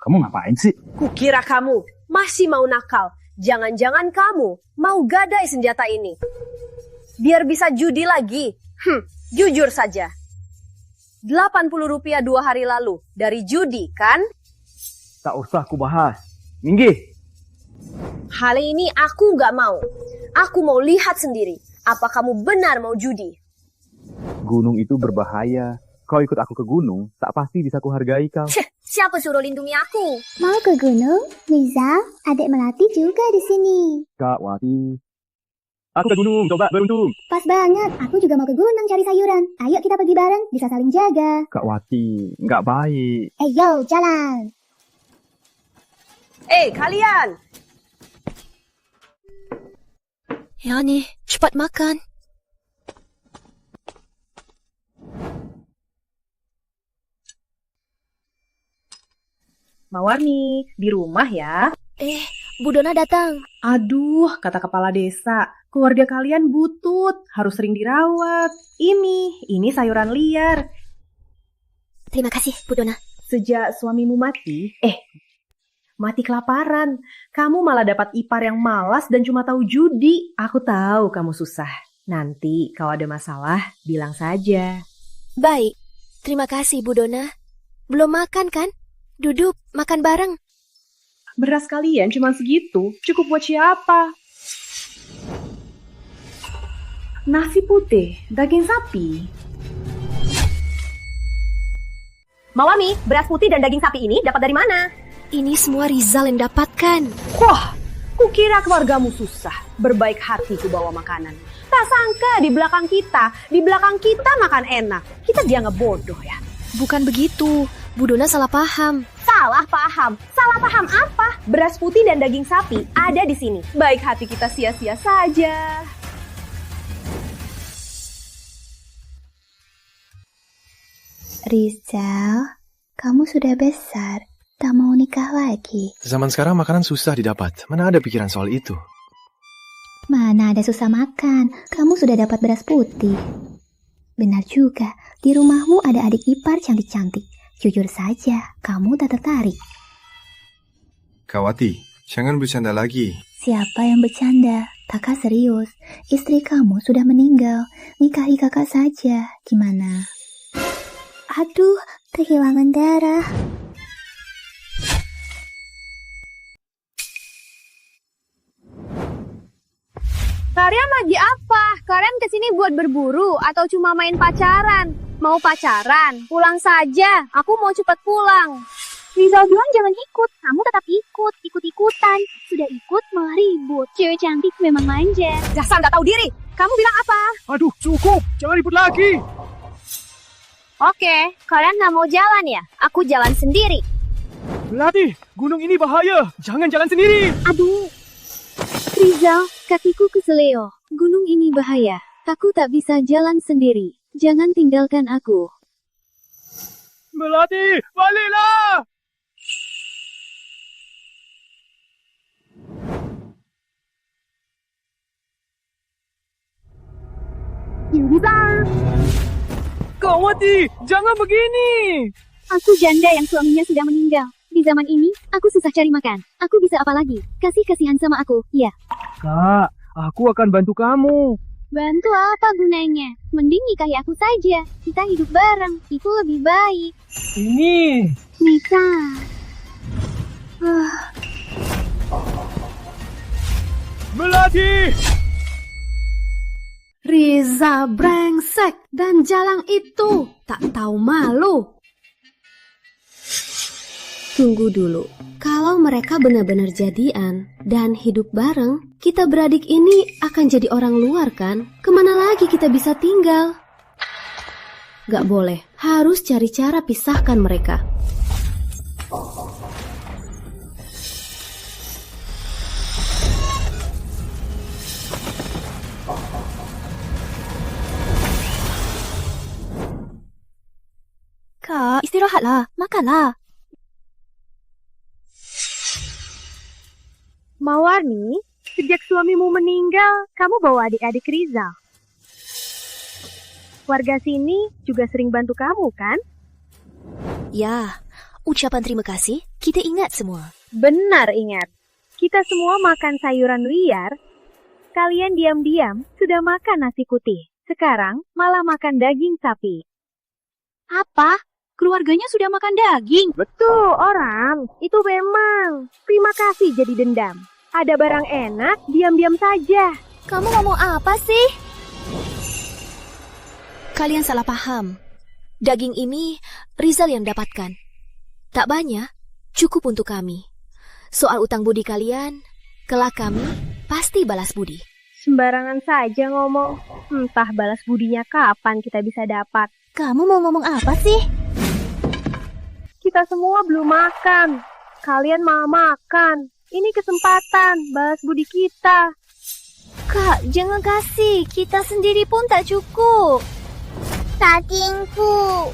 Kamu ngapain sih? Kukira kamu masih mau nakal. Jangan-jangan kamu mau gadai senjata ini. Biar bisa judi lagi. Jujur saja. 80 rupiah 2 hari lalu dari judi, kan? Tak usah ku bahas. Minggih. Hal ini aku gak mau. Aku mau lihat sendiri. Apa kamu benar mau judi? Gunung itu berbahaya. Kau ikut aku ke gunung, tak pasti bisa kuhargai kau. Siapa suruh lindungi aku? Mau ke gunung? Rizal, adik Melati juga di sini. Kak Wati. Aku ke gunung, coba beruntung. Pas banget, aku juga mau ke gunung cari sayuran. Ayo kita pergi bareng, bisa saling jaga. Kak Wati, nggak baik. Yo, jalan. Kalian! Ya nih, cepat makan. Mawarni, di rumah ya? Bu Dona datang. Aduh, kata kepala desa, keluarga kalian butut, harus sering dirawat. Ini sayuran liar. Terima kasih, Bu Dona. Sejak suamimu mati, mati kelaparan. Kamu malah dapat ipar yang malas dan cuma tahu judi. Aku tahu kamu susah. Nanti kalau ada masalah, bilang saja. Baik, terima kasih Bu Dona. Belum makan kan? Duduk, makan bareng. Beras kalian cuma segitu, cukup buat siapa? Nasi putih, daging sapi. Mawami, beras putih dan daging sapi ini dapat dari mana? Ini semua Rizal yang dapatkan. Wah, kukira keluargamu susah. Berbaik hati ku bawa makanan. Tak sangka di belakang kita makan enak. Kita dianggap bodoh ya. Bukan begitu, Bu Dona salah paham. Salah paham? Salah paham apa? Beras putih dan daging sapi ada di sini. Baik hati kita sia-sia saja. Rizal, kamu sudah besar, tak mau nikah lagi. Zaman sekarang makanan susah didapat. Mana ada pikiran soal itu? Mana ada susah makan, kamu sudah dapat beras putih. Benar juga, di rumahmu ada adik ipar cantik-cantik. Jujur saja, kamu tak tertarik. Kawati, jangan bercanda lagi. Siapa yang bercanda? Kakak serius, istri kamu sudah meninggal. Nikahi kakak saja, gimana? Aduh, kehilangan darah. Kalian lagi apa? Kalian kesini buat berburu atau cuma main pacaran? Mau pacaran? Pulang saja. Aku mau cepat pulang. Rizal bilang jangan ikut. Kamu tetap ikut. Ikut-ikutan. Sudah ikut malah ribut. Cewek cantik memang manja. Dasar nggak tahu diri. Kamu bilang apa? Aduh, cukup. Jangan ribut lagi. Oke, kalian nggak mau jalan ya? Aku jalan sendiri. Melati, gunung ini bahaya. Jangan jalan sendiri. Aduh. Rizal, kakiku keseleo. Gunung ini bahaya. Aku tak bisa jalan sendiri. Jangan tinggalkan aku. Melati, baliklah! Yuda! Kawati, jangan begini! Aku janda yang suaminya sudah meninggal. Di zaman ini, aku susah cari makan. Aku bisa apa lagi? Kasih kasihan sama aku, ya. Kak, aku akan bantu kamu. Bantu apa gunanya? Mending nikahi aku saja. Kita hidup bareng. Itu lebih baik. Ini. Nikah. Melati! Riza brengsek, Dan Jalang itu tak tahu malu. Tunggu dulu, kalau mereka benar-benar jadian dan hidup bareng, kita beradik ini akan jadi orang luar kan? Kemana lagi kita bisa tinggal? Gak boleh, harus cari cara pisahkan mereka. Kak, istirahatlah, makanlah. Mawarni, sejak suamimu meninggal, kamu bawa adik-adik Rizal. Warga sini juga sering bantu kamu, kan? Ya, ucapan terima kasih kita ingat semua. Benar ingat. Kita semua makan sayuran liar. Kalian diam-diam sudah makan nasi putih. Sekarang malah makan daging sapi. Apa? Keluarganya sudah makan daging? Betul, orang. Itu memang. Terima kasih jadi dendam. Ada barang enak, diam-diam saja. Kamu ngomong apa sih? Kalian salah paham. Daging ini Rizal yang dapatkan. Tak banyak, cukup untuk kami. Soal utang budi kalian, kelak kami pasti balas budi. Sembarangan saja ngomong. Entah balas budinya kapan kita bisa dapat. Kamu mau ngomong apa sih? Kita semua belum makan. Kalian mau makan. Ini kesempatan balas budi kita. Kak, jangan kasih. Kita sendiri pun tak cukup. Dagingku.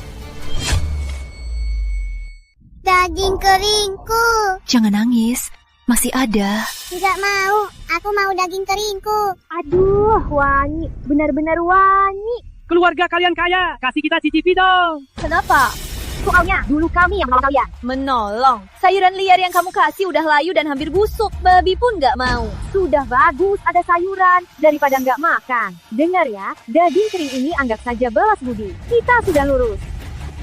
Daging keringku. Jangan nangis, masih ada. Tidak mau, aku mau daging keringku. Aduh, wangi. Benar-benar wangi. Keluarga kalian kaya, kasih kita cicipi dong. Kenapa? Soalnya dulu kami yang menolong kalian. Menolong? Sayuran liar yang kamu kasih udah layu dan hampir busuk. Babi pun gak mau. Sudah bagus ada sayuran daripada nggak makan. Dengar ya, daging kering ini anggap saja balas budi. Kita sudah lurus.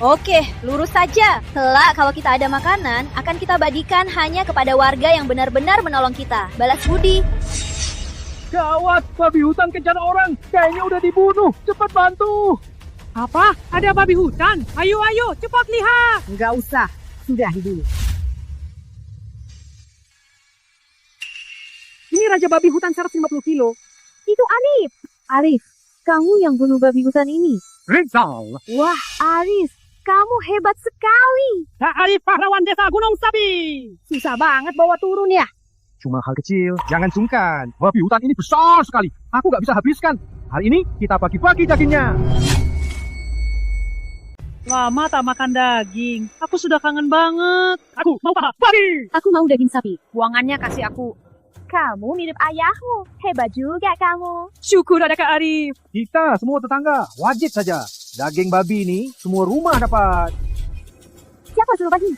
Oke, lurus saja. Kelak kalau kita ada makanan, akan kita bagikan hanya kepada warga yang benar-benar menolong kita. Balas budi. Gawat, babi hutan kejar orang. Kayaknya udah dibunuh. Cepat bantu. Apa? Ada babi hutan? Ayo, cepat lihat. Nggak usah, sudah dulu. Ini Raja Babi Hutan 150 kilo. Itu Arif. Arif, kamu yang bunuh babi hutan ini. Rizal. Wah, Arif, kamu hebat sekali. Kak Arif pahlawan desa Gunung Sapi. Susah banget bawa turun ya. Cuma hal kecil, jangan sungkan. Babi hutan ini besar sekali. Aku nggak bisa habiskan. Hari ini kita bagi-bagi dagingnya. Lama tak makan daging. Aku sudah kangen banget. Aku mau paha babi. Aku mau daging sapi. Buangannya kasih aku. Kamu mirip ayahmu. Hebat juga kamu. Syukur ada Kak Arif. Kita semua tetangga, wajib saja. Daging babi ini semua rumah dapat. Siapa suruh bagi?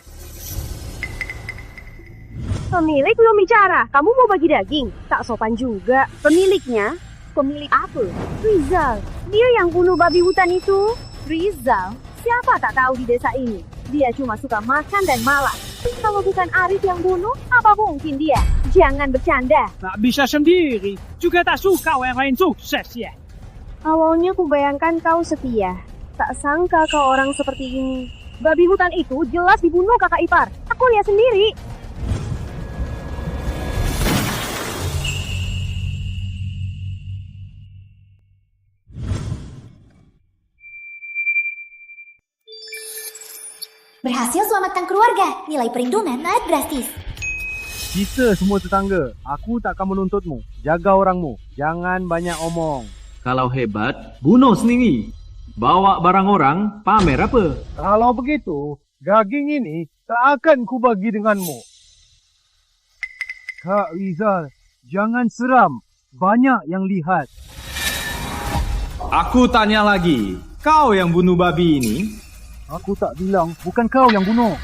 Pemilik belum bicara. Kamu mau bagi daging? Tak sopan juga. Pemiliknya? Pemilik apa? Rizal. Dia yang bunuh babi hutan itu. Rizal? Siapa tak tahu di desa ini? Dia cuma suka makan dan malas. Kalau bukan Arif yang bunuh, apa mungkin dia? Jangan bercanda. Tak bisa sendiri. Juga tak suka yang lain sukses ya. Awalnya ku bayangkan kau setia. Tak sangka kau orang seperti ini. Babi hutan itu jelas dibunuh kakak ipar. Aku lihat sendiri. Berhasil selamatkan keluarga. Nilai perlindungan naik drastis. Kita semua tetangga, aku tak akan menuntutmu. Jaga orangmu, jangan banyak omong. Kalau hebat, bunuh sendiri. Bawa barang orang, pamer apa? Kalau begitu, daging ini tak akan kubagi denganmu. Kak Rizal, jangan seram. Banyak yang lihat. Aku tanya lagi, kau yang bunuh babi ini? Aku tak bilang, bukan kau yang bunuh.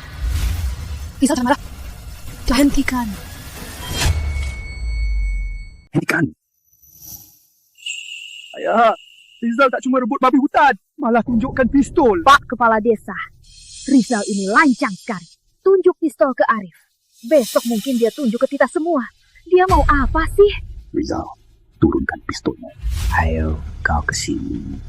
Rizal jangan marah. Hentikan. Hentikan. Ayah, Rizal tak cuma rebut babi hutan, malah tunjukkan pistol. Pak Kepala Desa, Rizal ini lancang sekali. Tunjuk pistol ke Arif. Besok mungkin dia tunjuk ke kita semua. Dia mau apa sih? Rizal, turunkan pistolnya. Ayo, kau kesini.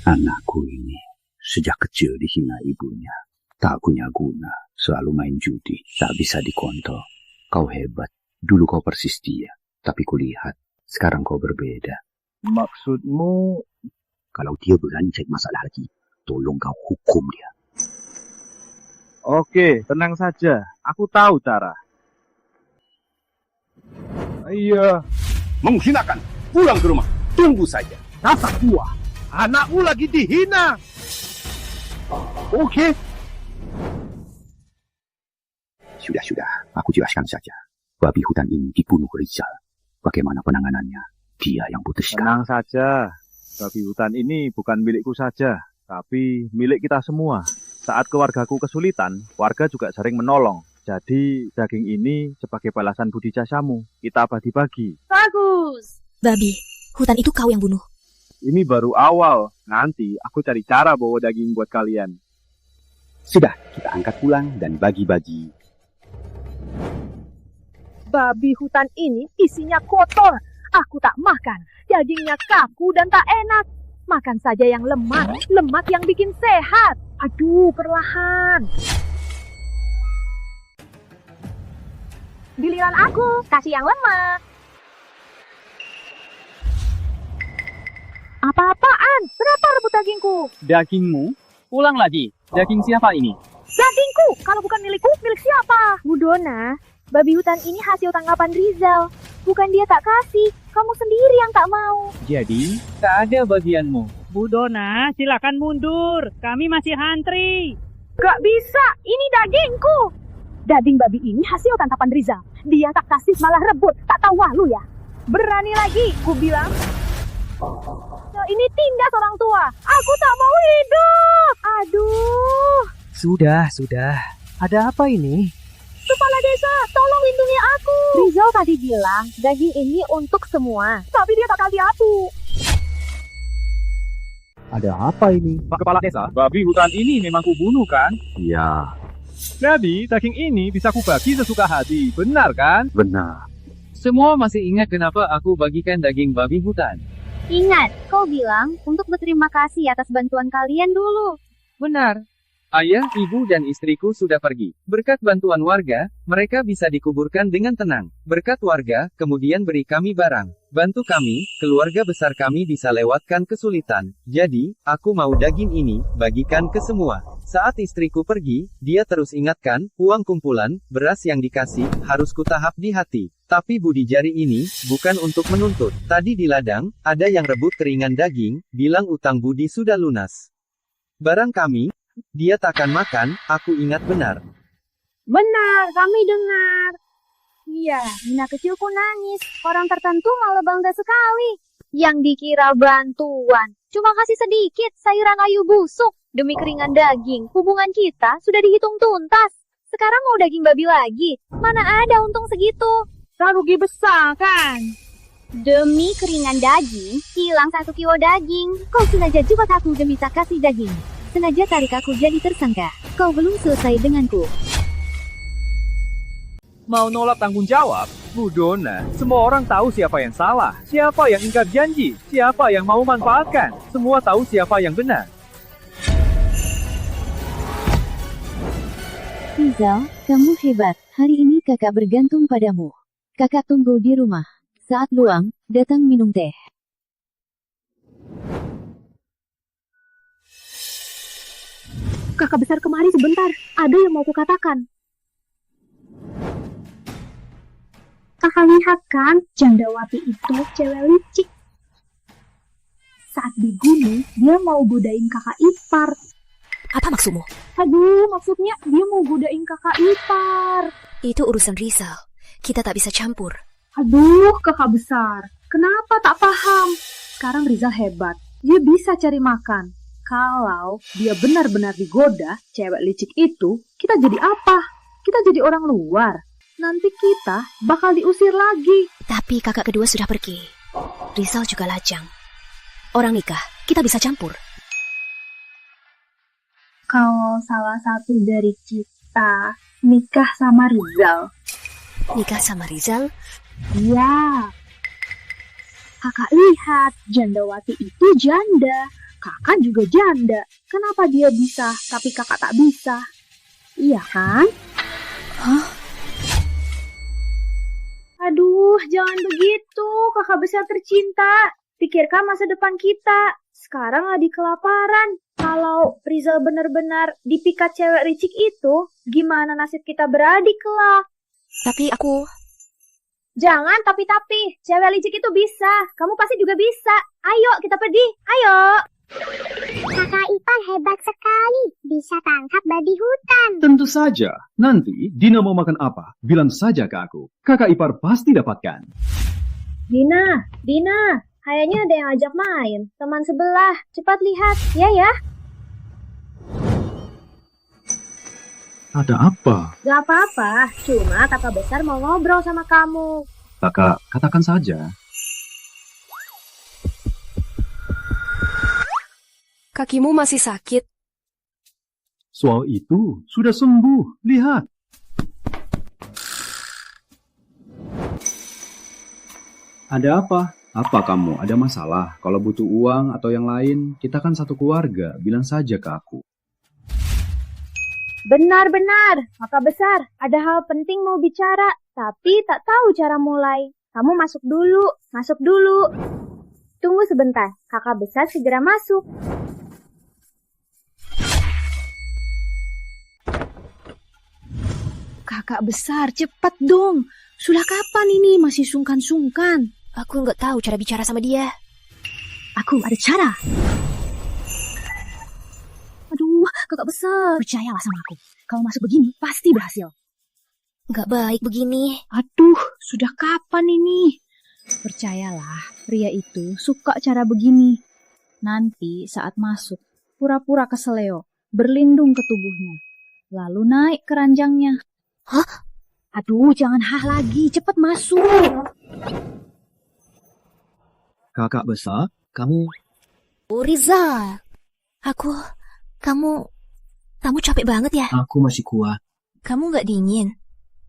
Anakku ini sejak kecil dihina ibunya. Tak punya guna, selalu main judi, tak bisa dikontrol. Kau hebat, dulu kau persis dia. Tapi kulihat, sekarang kau berbeda. Maksudmu? Kalau dia berani cari masalah lagi, tolong kau hukum dia. Oke, tenang saja. Aku tahu cara. Iya. Menghinakan, pulang ke rumah. Tunggu saja. Dasar tua, anakmu lagi dihina. Oke. Sudah, aku jelaskan saja. Babi hutan ini dibunuh Rizal. Bagaimana penanganannya? Dia yang putuskan. Tenang saja. Babi hutan ini bukan milikku saja, tapi milik kita semua. Saat keluargaku kesulitan, warga juga sering menolong. Jadi, daging ini sebagai balasan budi jasamu. Kita bagi-bagi. Bagus. Babi, hutan itu kau yang bunuh. Ini baru awal. Nanti aku cari cara bawa daging buat kalian. Sudah, kita angkat pulang dan bagi-bagi. Babi hutan ini isinya kotor. Aku tak makan. Dagingnya kaku dan tak enak. Makan saja yang lemak yang bikin sehat. Aduh, perlahan. Giliran aku, kasih yang lemak. Apa-apaan? Berapa rebut dagingku? Dagingmu? Ulang lagi. Daging siapa ini? Dagingku! Kalau bukan milikku, milik siapa? Bu Dona, babi hutan ini hasil tangkapan Rizal. Bukan dia tak kasih, kamu sendiri yang tak mau. Jadi, tak ada bagianmu. Bu Dona, silakan mundur. Kami masih antri. Gak bisa, ini dagingku. Daging babi ini hasil tangkapan Rizal. Dia tak kasih malah rebut, tak tahu malu ya. Berani lagi, ku bilang. Ini tindas orang tua. Aku tak mau hidup. Aduh. Sudah. Ada apa ini? Kepala desa, tolong lindungi aku. Rizal tadi bilang daging ini untuk semua. Tapi dia tak kasih aku. Ada apa ini? Pak Kepala Desa, babi hutan ini memang kubunuh kan? Ya. Jadi, daging ini bisa kubagi sesuka hati. Benar kan? Benar. Semua masih ingat kenapa aku bagikan daging babi hutan? Ingat, kau bilang untuk berterima kasih atas bantuan kalian dulu. Benar. Ayah, ibu, dan istriku sudah pergi. Berkat bantuan warga, mereka bisa dikuburkan dengan tenang. Berkat warga, kemudian beri kami barang. Bantu kami, keluarga besar kami bisa lewatkan kesulitan. Jadi, aku mau daging ini, bagikan ke semua. Saat istriku pergi, dia terus ingatkan, uang kumpulan, beras yang dikasih, harus kutahap di hati. Tapi budi jari ini, bukan untuk menuntut. Tadi di ladang, ada yang rebut keringan daging, bilang utang budi sudah lunas. Barang kami, dia takkan makan, aku ingat benar. Benar, kami dengar. Iya, Nina kecilku nangis. Orang tertentu malah bangga sekali. Yang dikira bantuan, cuma kasih sedikit sayuran ayu busuk. Demi keringan daging, hubungan kita sudah dihitung tuntas. Sekarang mau daging babi lagi, mana ada untung segitu. Rugi besar kan? Demi keringan daging, hilang 1 kilo daging. Kau sengaja jebak aku demi tak kasih daging. Sengaja tarik aku jadi tersangka. Kau belum selesai denganku. Mau nolak tanggung jawab? Bu Dona, semua orang tahu siapa yang salah, siapa yang ingkar janji, siapa yang mau manfaatkan. Semua tahu siapa yang benar. Rizal, kamu hebat. Hari ini kakak bergantung padamu. Kakak tunggu di rumah. Saat luang, datang minum teh. Kakak besar kemari sebentar. Ada yang mau kukatakan. Kakak lihat kan, Jandawati itu cewek licik. Saat di gunung, dia mau godain kakak ipar. Apa maksudmu? Aduh, maksudnya dia mau godain kakak ipar. Itu urusan Rizal. Kita tak bisa campur. Aduh, kakak besar. Kenapa tak paham? Sekarang Rizal hebat. Dia bisa cari makan. Kalau dia benar-benar digoda, cewek licik itu, kita jadi apa? Kita jadi orang luar. Nanti kita bakal diusir lagi. Tapi kakak kedua sudah pergi. Rizal juga lajang. Orang nikah, kita bisa campur. Kalau salah satu dari kita nikah sama Rizal. Nikah sama Rizal? Iya. Kakak lihat, Jandawati itu janda. kakak juga janda. Kenapa dia bisa, tapi kakak tak bisa? Iya kan? Hah? Aduh, jangan begitu, kakak besar tercinta. Pikirkan masa depan kita. Sekarang lagi kelaparan. Kalau Rizal benar-benar dipikat cewek licik itu, gimana nasib kita beradik kelak? Tapi aku... Jangan tapi-tapi. Cewek licik itu bisa. Kamu pasti juga bisa. Ayo, kita pergi. Ayo. Kakak ipar hebat sekali. Bisa tangkap babi hutan. Tentu saja. Nanti Dina mau makan apa? Bilang saja ke aku. Kakak ipar pasti dapatkan. Dina. Kayaknya ada yang ajak main. Teman sebelah. Cepat lihat. Ya. Ada apa? Gak apa-apa. Cuma kakak besar mau ngobrol sama kamu. Kakak, katakan saja. Kakimu masih sakit. Soal itu sudah sembuh. Lihat. Ada apa? Apa kamu? Ada masalah? Kalau butuh uang atau yang lain, kita kan satu keluarga. Bilang saja ke aku. Benar. Kakak besar, ada hal penting mau bicara, tapi tak tahu cara mulai. Kamu masuk dulu. Tunggu sebentar, kakak besar segera masuk. Kakak besar, cepat dong. Sudah kapan ini masih sungkan-sungkan? Aku nggak tahu cara bicara sama dia. Aku ada cara. Aduh, kakak besar. Percayalah sama aku. Kalau masuk begini, pasti berhasil. Nggak baik begini. Aduh, sudah kapan ini? Percayalah, pria itu suka cara begini. Nanti saat masuk, pura-pura keseleo, berlindung ke tubuhnya. Lalu naik ke ranjangnya. Hah? Aduh, jangan lagi. Cepat masuk. Kakak besar, kamu... Oh, Rizal. Kamu capek banget ya? Aku masih kuat. Kamu nggak dingin?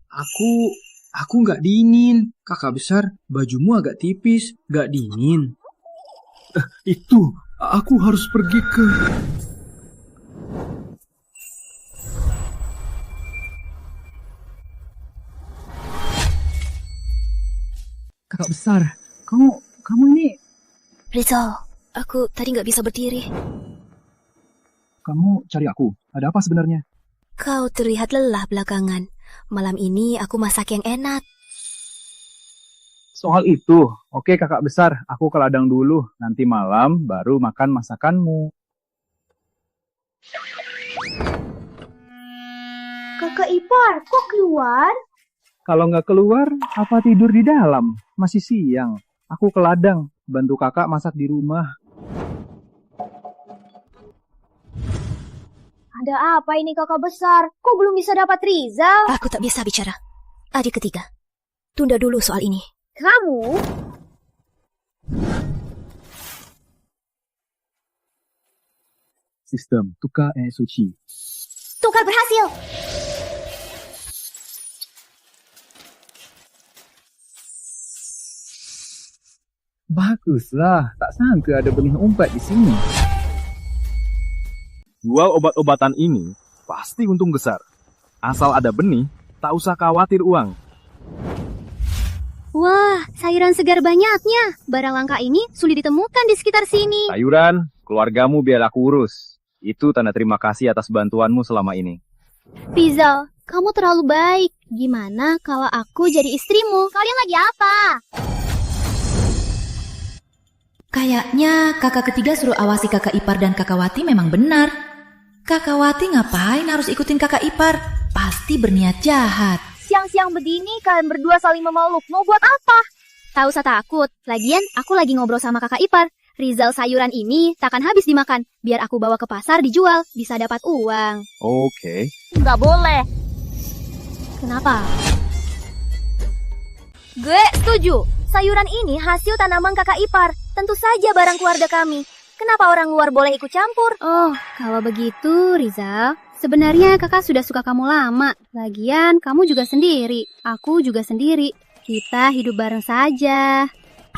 Aku nggak dingin. Kakak besar, bajumu agak tipis, nggak dingin. Itu, aku harus pergi ke... Kakak besar, kamu ini... Rizal, aku tadi nggak bisa berdiri. Kamu cari aku. Ada apa sebenarnya? Kau terlihat lelah belakangan. Malam ini aku masak yang enak. Soal itu, oke kakak besar, aku ke ladang dulu. Nanti malam baru makan masakanmu. Kakak ipar, kok keluar? Kalau nggak keluar, apa tidur di dalam? Masih siang. Aku ke ladang, bantu kakak masak di rumah. Ada apa ini kakak besar? Kok belum bisa dapat Rizal? Aku tak bisa bicara. Adik ketiga, tunda dulu soal ini. Kamu? Sistem tukar suci. Tukar berhasil. Baguslah, tak sangka ada benih umpat di sini. Jual obat-obatan ini pasti untung besar. Asal ada benih, tak usah khawatir uang. Wah, sayuran segar banyaknya. Barang langka ini sulit ditemukan di sekitar sini. Sayuran, keluargamu biar aku urus. Itu tanda terima kasih atas bantuanmu selama ini. Rizal, kamu terlalu baik. Gimana kalau aku jadi istrimu? Kalian lagi apa? Kayaknya kakak ketiga suruh awasi kakak ipar dan kakak Wati memang benar. Kakak Wati ngapain harus ikutin kakak ipar? Pasti berniat jahat. Siang-siang begini kalian berdua saling memeluk. Mau buat apa? Tak usah takut. Lagian aku lagi ngobrol sama kakak ipar. Rizal sayuran ini takkan habis dimakan. Biar aku bawa ke pasar dijual. Bisa dapat uang. Oke. Nggak boleh. Kenapa? Gue setuju. Sayuran ini hasil tanaman kakak ipar. Tentu saja barang keluarga kami. Kenapa orang luar boleh ikut campur? Oh, kalau begitu, Rizal. Sebenarnya kakak sudah suka kamu lama. Lagian, kamu juga sendiri. Aku juga sendiri. Kita hidup bareng saja.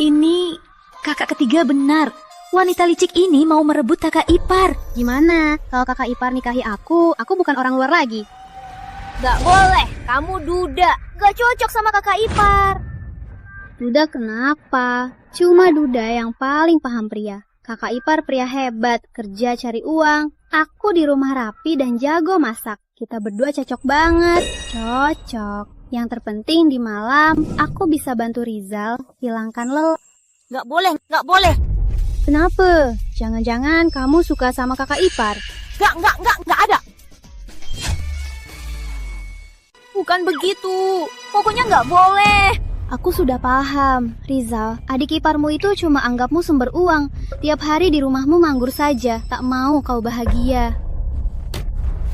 Ini kakak ketiga benar. Wanita licik ini mau merebut kakak ipar. Gimana? Kalau kakak ipar nikahi aku bukan orang luar lagi. Gak boleh, kamu duda. Gak cocok sama kakak ipar. Duda kenapa? Cuma Duda yang paling paham pria. Kakak ipar pria hebat, kerja cari uang. Aku di rumah rapi dan jago masak. Kita berdua cocok banget. Cocok. Yang terpenting di malam, aku bisa bantu Rizal hilangkan lelah. Gak boleh, gak boleh. Kenapa? Jangan-jangan kamu suka sama kakak ipar? Gak ada. Bukan begitu. Pokoknya gak boleh. Aku sudah paham, Rizal. Adik iparmu itu cuma anggapmu sumber uang. Tiap hari di rumahmu manggur saja. Tak mau kau bahagia.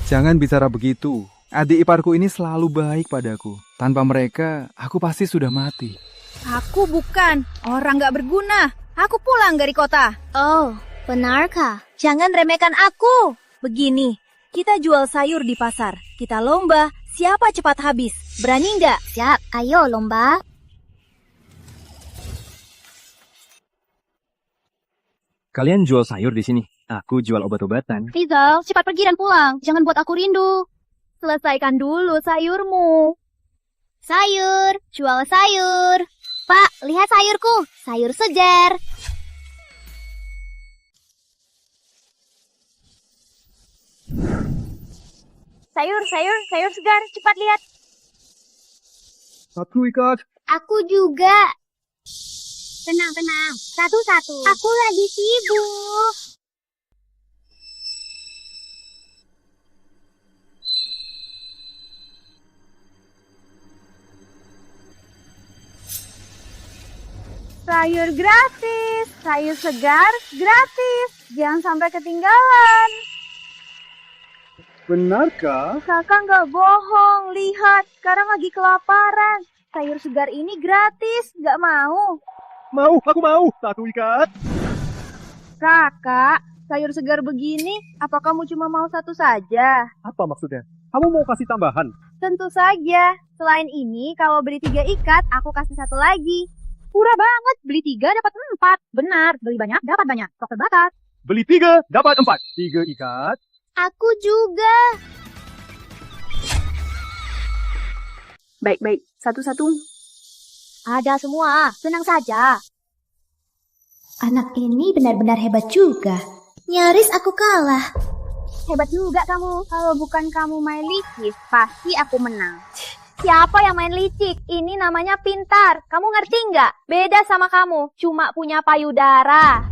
Jangan bicara begitu. Adik iparku ini selalu baik padaku. Tanpa mereka, aku pasti sudah mati. Aku bukan orang gak berguna. Aku pulang dari kota. Oh, benarkah? Jangan remehkan aku. Begini, kita jual sayur di pasar. Kita lomba, siapa cepat habis. Berani nggak? Siap, ayo lomba. Kalian jual sayur di sini. Aku jual obat-obatan. Rizal, cepat pergi dan pulang. Jangan buat aku rindu. Selesaikan dulu sayurmu. Sayur, jual sayur. Pak, lihat sayurku. Sayur segar. Sayur segar. Cepat lihat. Satu ikat. Aku juga. Tenang. Satu-satu. Aku lagi sibuk. Sayur gratis. Sayur segar gratis. Jangan sampai ketinggalan. Benarkah? Kakak nggak bohong. Lihat, sekarang lagi kelaparan. Sayur segar ini gratis. Nggak mau? Mau, aku mau. Satu ikat. Kakak, sayur segar begini, apa kamu cuma mau satu saja? Apa maksudnya? Kamu mau kasih tambahan? Tentu saja. Selain ini, kalau beli 3 ikat, aku kasih 1 lagi. Murah banget, beli 3 dapat 4. Benar, beli banyak dapat banyak. Sok terbatas. Beli 3 dapat 4. 3 ikat. Aku juga. Baik, satu-satu. Ada semua, tenang saja. Anak ini benar-benar hebat juga. Nyaris aku kalah. Hebat juga kamu. Kalau bukan kamu main licik, pasti aku menang. Siapa yang main licik? Ini namanya pintar. Kamu ngerti nggak? Beda sama kamu, cuma punya payudara.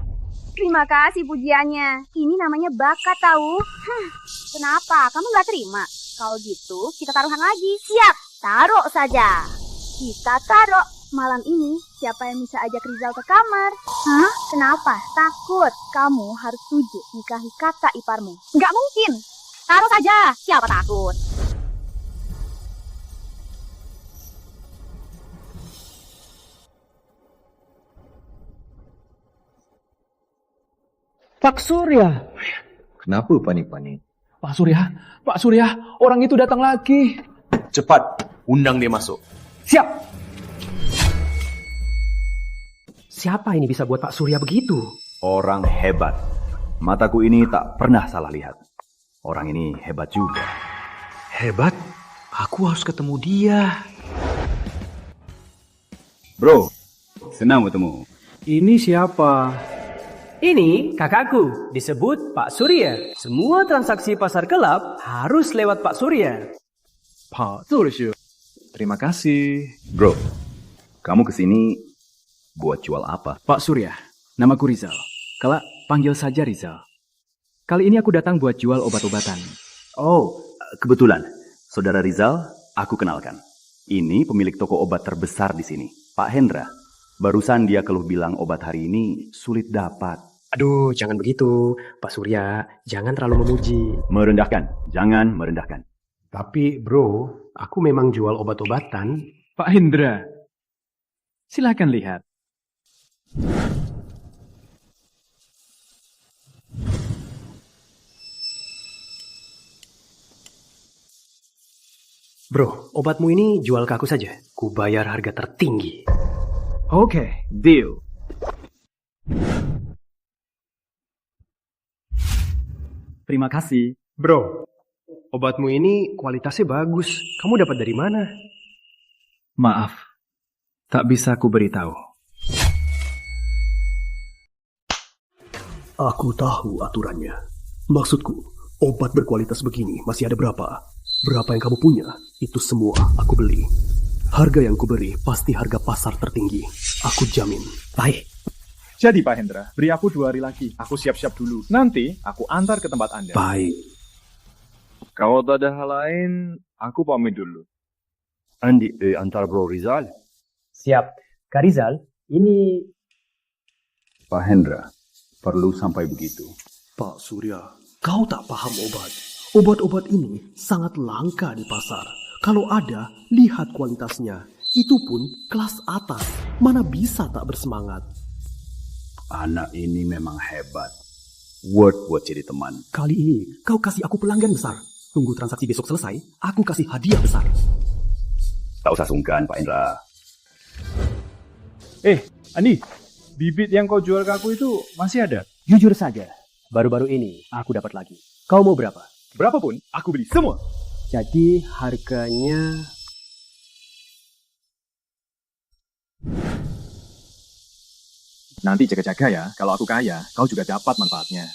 Terima kasih pujiannya. Ini namanya bakat tahu. Kenapa? Kamu nggak terima? Kalau gitu, kita taruhan lagi. Siap, taruh saja. Kita taruh. Malam ini, siapa yang bisa ajak Rizal ke kamar? Hah? Kenapa? Takut. Kamu harus setuju nikahi kakak iparmu. Nggak mungkin. Taruh saja. Siapa takut? Pak Surya. Kenapa panik-panik? Pak Surya, orang itu datang lagi. Cepat, undang dia masuk. Siap. Siapa ini bisa buat Pak Surya begitu? Orang hebat. Mataku ini tak pernah salah lihat. Orang ini hebat juga. Hebat? Aku harus ketemu dia. Bro, senang bertemu. Ini siapa? Ini kakakku, disebut Pak Surya. Semua transaksi pasar gelap harus lewat Pak Surya. Pak Surya. Terima kasih. Bro, kamu kesini buat jual apa? Pak Surya, namaku Rizal. Kelak, panggil saja Rizal. Kali ini aku datang buat jual obat-obatan. Oh, kebetulan. Saudara Rizal, aku kenalkan. Ini pemilik toko obat terbesar di sini, Pak Hendra. Barusan dia keluh bilang obat hari ini sulit dapat. Aduh, jangan begitu. Pak Surya, jangan terlalu memuji. Merendahkan, jangan merendahkan. Tapi bro, aku memang jual obat-obatan. Pak Hendra, silakan lihat. Bro, obatmu ini jual ke aku saja. Ku bayar harga tertinggi. Oke, deal. Terima kasih. Bro, obatmu ini kualitasnya bagus. Kamu dapat dari mana? Maaf, tak bisa aku beritahu. Aku tahu aturannya. Maksudku, obat berkualitas begini masih ada berapa? Berapa yang kamu punya, itu semua aku beli. Harga yang kuberi pasti harga pasar tertinggi. Aku jamin. Baik. Jadi Pak Hendra, beri aku 2 hari lagi. Aku siap-siap dulu. Nanti aku antar ke tempat Anda. Baik. Kalau tak ada hal lain, aku pamit dulu. Andi, antar Bro Rizal. Siap. Kak Rizal, ini... Pak Hendra, perlu sampai begitu. Pak Surya, kau tak paham obat. Obat-obat ini sangat langka di pasar. Kalau ada, lihat kualitasnya. Itu pun kelas atas. Mana bisa tak bersemangat. Anak ini memang hebat. Worth buat jadi teman. Kali ini, kau kasih aku pelanggan besar. Tunggu transaksi besok selesai, aku kasih hadiah besar. Tak usah sungkan, Pak Hendra. Andi, bibit yang kau jual ke aku itu masih ada? Jujur saja, baru-baru ini aku dapat lagi. Kau mau berapa? Berapapun, aku beli semua. Jadi harganya... Nanti jaga-jaga ya, kalau aku kaya, kau juga dapat manfaatnya.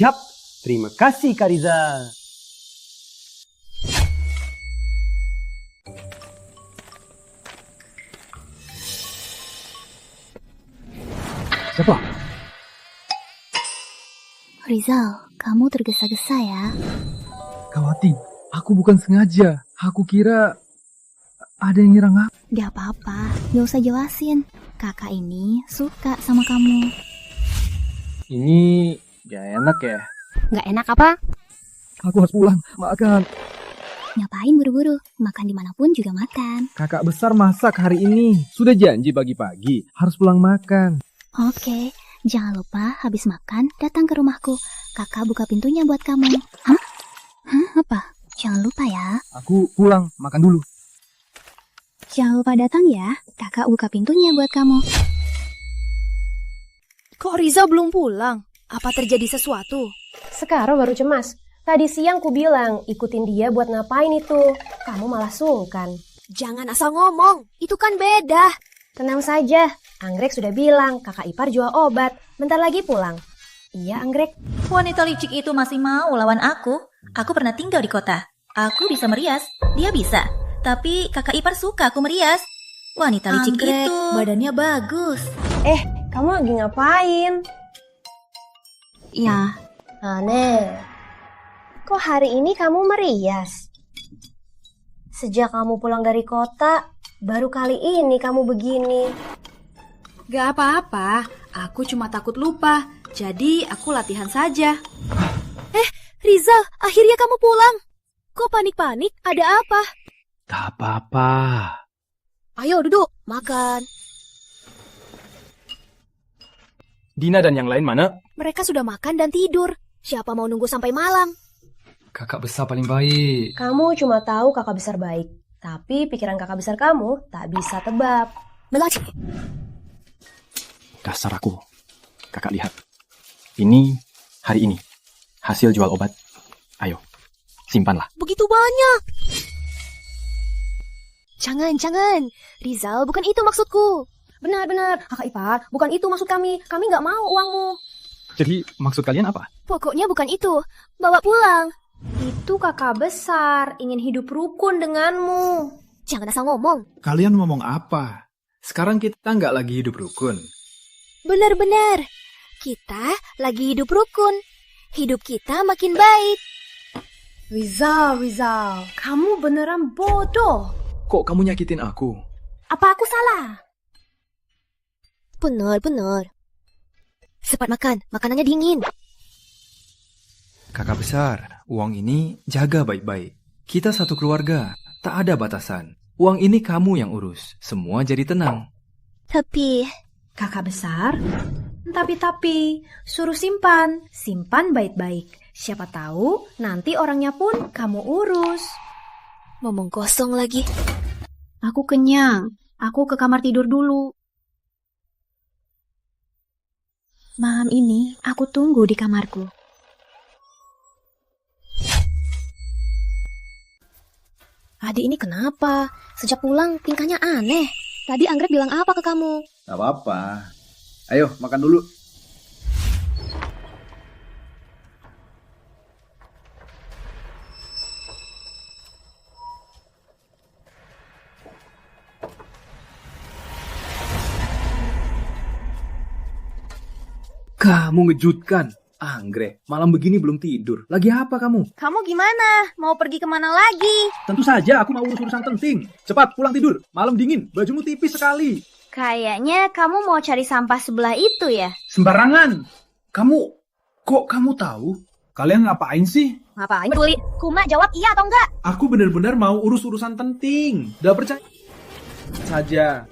Siap, terima kasih Kak Rizal. Siapa? Rizal, kamu tergesa-gesa ya. Kawati, aku bukan sengaja. Aku kira ada yang nyerang aku. Gak apa-apa, gak usah jelasin. Kakak ini suka sama kamu. Ini gak enak ya? Nggak enak apa? Aku harus pulang, makan. Ngapain buru-buru? Makan dimanapun juga makan. Kakak besar masak hari ini. Sudah janji pagi-pagi, harus pulang makan. Oke, jangan lupa habis makan datang ke rumahku. Kakak buka pintunya buat kamu. Hah? Apa? Jangan lupa ya. Aku pulang, makan dulu. Jangan lupa datang ya. Kakak buka pintunya buat kamu. Kok Riza belum pulang? Apa terjadi sesuatu? Sekarang baru cemas. Tadi siang ku bilang ikutin dia buat ngapain itu. Kamu malah sungkan. Jangan asal ngomong. Itu kan beda. Tenang saja. Anggrek sudah bilang kakak ipar jual obat. Bentar lagi pulang. Iya, Anggrek. Wanita licik itu masih mau lawan aku. Aku pernah tinggal di kota. Aku bisa merias. Dia bisa. Tapi kakak ipar suka aku merias. Wanita licik Anggrek, itu badannya bagus. Kamu lagi ngapain? Ya. Aneh. Kok hari ini kamu merias? Sejak kamu pulang dari kota, baru kali ini kamu begini. Gak apa-apa. Aku cuma takut lupa. Jadi aku latihan saja. Rizal, akhirnya kamu pulang. Kok panik-panik? Ada apa? Tak apa-apa. Ayo duduk, makan. Dina dan yang lain mana? Mereka sudah makan dan tidur. Siapa mau nunggu sampai malam? Kakak besar paling baik. Kamu cuma tahu kakak besar baik. Tapi pikiran kakak besar kamu tak bisa tebak. Melati. Dasar aku. Kakak lihat. Ini hari ini. Hasil jual obat. Ayo, simpanlah. Begitu banyak. Jangan. Rizal, bukan itu maksudku. Benar, kakak ipar, bukan itu maksud kami. Kami nggak mau uangmu. Jadi maksud kalian apa? Pokoknya bukan itu. Bawa pulang. Itu kakak besar, ingin hidup rukun denganmu. Jangan asal ngomong. Kalian ngomong apa? Sekarang kita nggak lagi hidup rukun. Benar-benar. Kita lagi hidup rukun. Hidup kita makin baik. Rizal, kamu beneran bodoh. Kok kamu nyakitin aku? Apa aku salah? Benar. Cepat makan, makanannya dingin. Kakak besar, uang ini jaga baik-baik. Kita satu keluarga, tak ada batasan. Uang ini kamu yang urus, semua jadi tenang. Tapi... Kakak besar? Tapi, suruh simpan baik-baik. Siapa tahu nanti orangnya pun kamu urus. Ngomong kosong lagi. Aku kenyang. Aku ke kamar tidur dulu. Malam ini aku tunggu di kamarku. Adik ini kenapa? Sejak pulang tingkahnya aneh. Tadi Anggrek bilang apa ke kamu? Gak apa-apa. Ayo, makan dulu. Kamu ngejutkan. Anggrek, malam begini belum tidur. Lagi apa kamu? Kamu gimana? Mau pergi kemana lagi? Tentu saja aku mau urus urusan penting. Cepat pulang tidur. Malam dingin, bajumu tipis sekali. Kayaknya kamu mau cari sampah sebelah itu ya? Sembarangan. Kok kamu tahu? Kalian ngapain sih? Ngapain peduli? Kuma jawab iya atau enggak? Aku benar-benar mau urus urusan penting. Udah percaya Saja.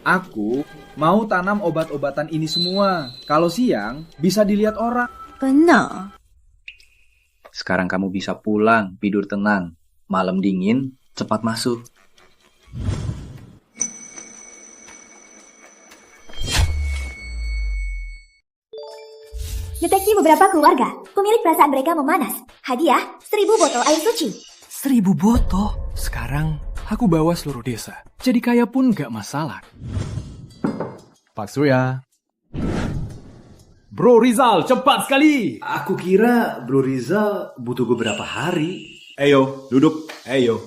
Aku mau tanam obat-obatan ini semua. Kalau siang, bisa dilihat orang. Benar. Sekarang kamu bisa pulang, tidur tenang. Malam dingin, cepat masuk. Deteksi beberapa keluarga. Pemilik perasaan mereka memanas. Hadiah, 1000 botol air suci. 1000 botol? Sekarang, aku bawa seluruh desa. Jadi kaya pun gak masalah. Pak Surya. Bro Rizal, cepat sekali. Aku kira Bro Rizal butuh beberapa hari. Ayo, duduk. Ayo.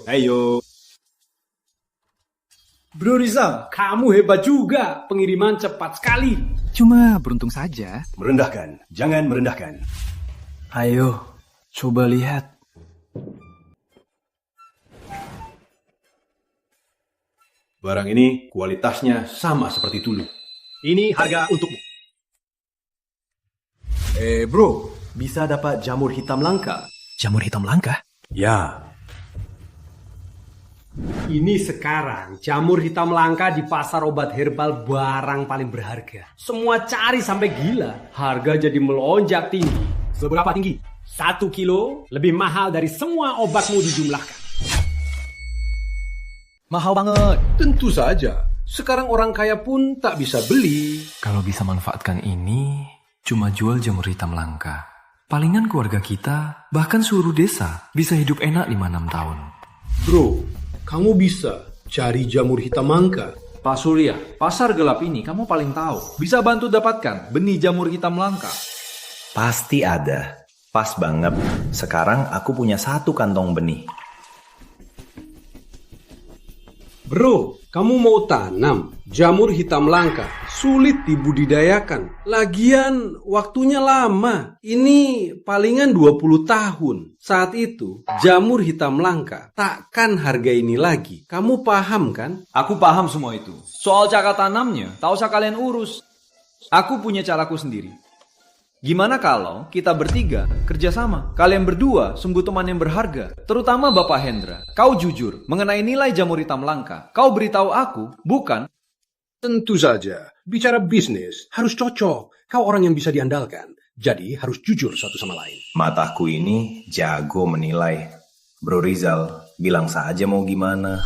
Bro Rizal, kamu hebat juga. Pengiriman cepat sekali. Cuma beruntung saja. Merendahkan, jangan merendahkan. Ayo, coba lihat. Barang ini kualitasnya sama seperti dulu. Ini harga untukmu. Bro, bisa dapat jamur hitam langka? Jamur hitam langka? Ya. Ini sekarang jamur hitam langka di pasar obat herbal barang paling berharga. Semua cari sampai gila. Harga jadi melonjak tinggi. Seberapa tinggi? 1 kilo lebih mahal dari semua obatmu dijumlahkan. Mahal banget. Tentu saja. Sekarang orang kaya pun tak bisa beli. Kalau bisa manfaatkan ini, cuma jual jamur hitam langka. Palingan keluarga kita, bahkan seluruh desa, bisa hidup enak 5-6 tahun. Bro, kamu bisa cari jamur hitam langka. Pak Surya, pasar gelap ini kamu paling tahu. Bisa bantu dapatkan benih jamur hitam langka. Pasti ada. Pas banget. Sekarang aku punya 1 kantong benih. Bro, kamu mau tanam jamur hitam langka. Sulit dibudidayakan. Lagian waktunya lama. Ini palingan 20 tahun. Saat itu, jamur hitam langka takkan harga ini lagi. Kamu paham kan? Aku paham semua itu. Soal cara tanamnya, tak usah kalian urus. Aku punya caraku sendiri. Gimana kalau kita bertiga kerjasama? Kalian berdua sungguh teman yang berharga. Terutama Bapak Hendra. Kau jujur mengenai nilai jamur hitam langka. Kau beritahu aku, bukan? Tentu saja. Bicara bisnis harus cocok. Kau orang yang bisa diandalkan. Jadi harus jujur satu sama lain. Mataku ini jago menilai. Bro Rizal, bilang saja mau gimana.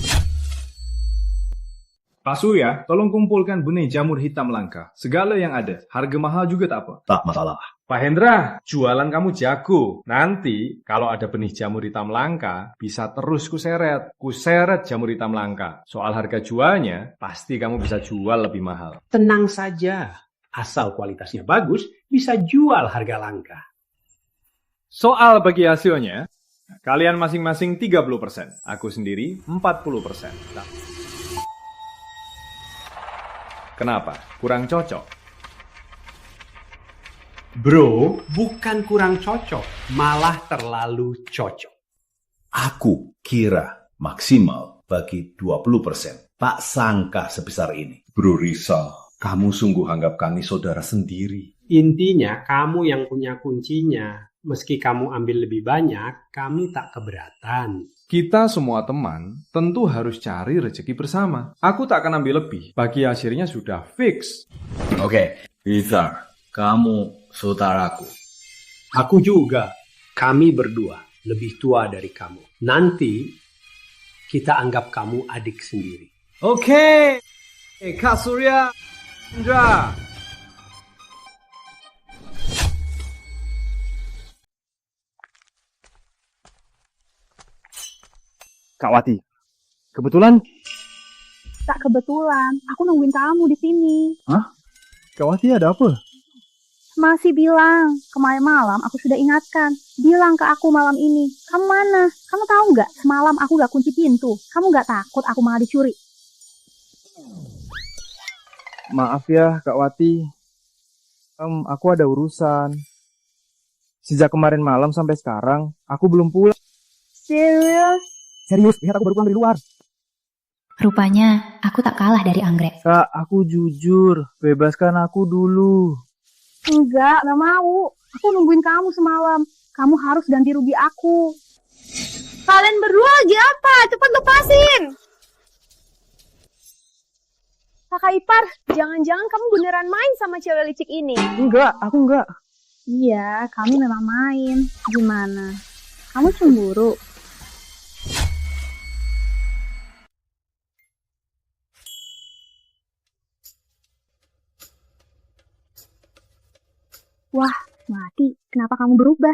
Pak Surya, tolong kumpulkan benih jamur hitam langka. Segala yang ada. Harga mahal juga tak apa. Tak masalah. Pak Hendra, jualan kamu jago. Nanti kalau ada benih jamur hitam langka, bisa terus kuseret. Kuseret jamur hitam langka. Soal harga jualnya, pasti kamu bisa jual lebih mahal. Tenang saja. Asal kualitasnya bagus, bisa jual harga langka. Soal bagi hasilnya, kalian masing-masing 30%. Aku sendiri 40%. Nah. Kenapa? Kurang cocok? Bro, bukan kurang cocok, malah terlalu cocok. Aku kira maksimal bagi 20%. Tak sangka sebesar ini. Bro Rizal, kamu sungguh anggap kami saudara sendiri. Intinya kamu yang punya kuncinya. Meski kamu ambil lebih banyak, kami tak keberatan. Kita semua teman tentu harus cari rezeki bersama. Aku tak akan ambil lebih. Bagi hasilnya sudah fix. Oke, Rizal, kamu saudaraku. Aku juga. Kami berdua lebih tua dari kamu. Nanti kita anggap kamu adik sendiri. Oke. Kak Surya, Indra. Kak Wati, Kebetulan? Tak kebetulan, aku nungguin kamu di sini. Hah? Kak Wati ada apa? Masih bilang, kemarin malam aku sudah ingatkan. Bilang ke aku malam ini, kamu mana? Kamu tahu nggak, semalam aku nggak kunci pintu. Kamu nggak takut aku malah dicuri? Maaf ya, Kak Wati. Aku ada urusan. Sejak kemarin malam sampai sekarang, aku belum pulang. Serius? Serius, lihat aku baru pulang dari luar. Rupanya aku tak kalah dari anggrek. Kak, aku jujur. Bebaskan aku dulu. Enggak mau. Aku nungguin kamu semalam. Kamu harus ganti rugi aku. Kalian berdua lagi apa? Cepat lepasin. Kakak Ipar, jangan-jangan kamu beneran main sama cewek licik ini? Enggak, aku enggak. Iya, kami memang main. Gimana? Kamu cemburu? Wah, Mati, kenapa kamu berubah?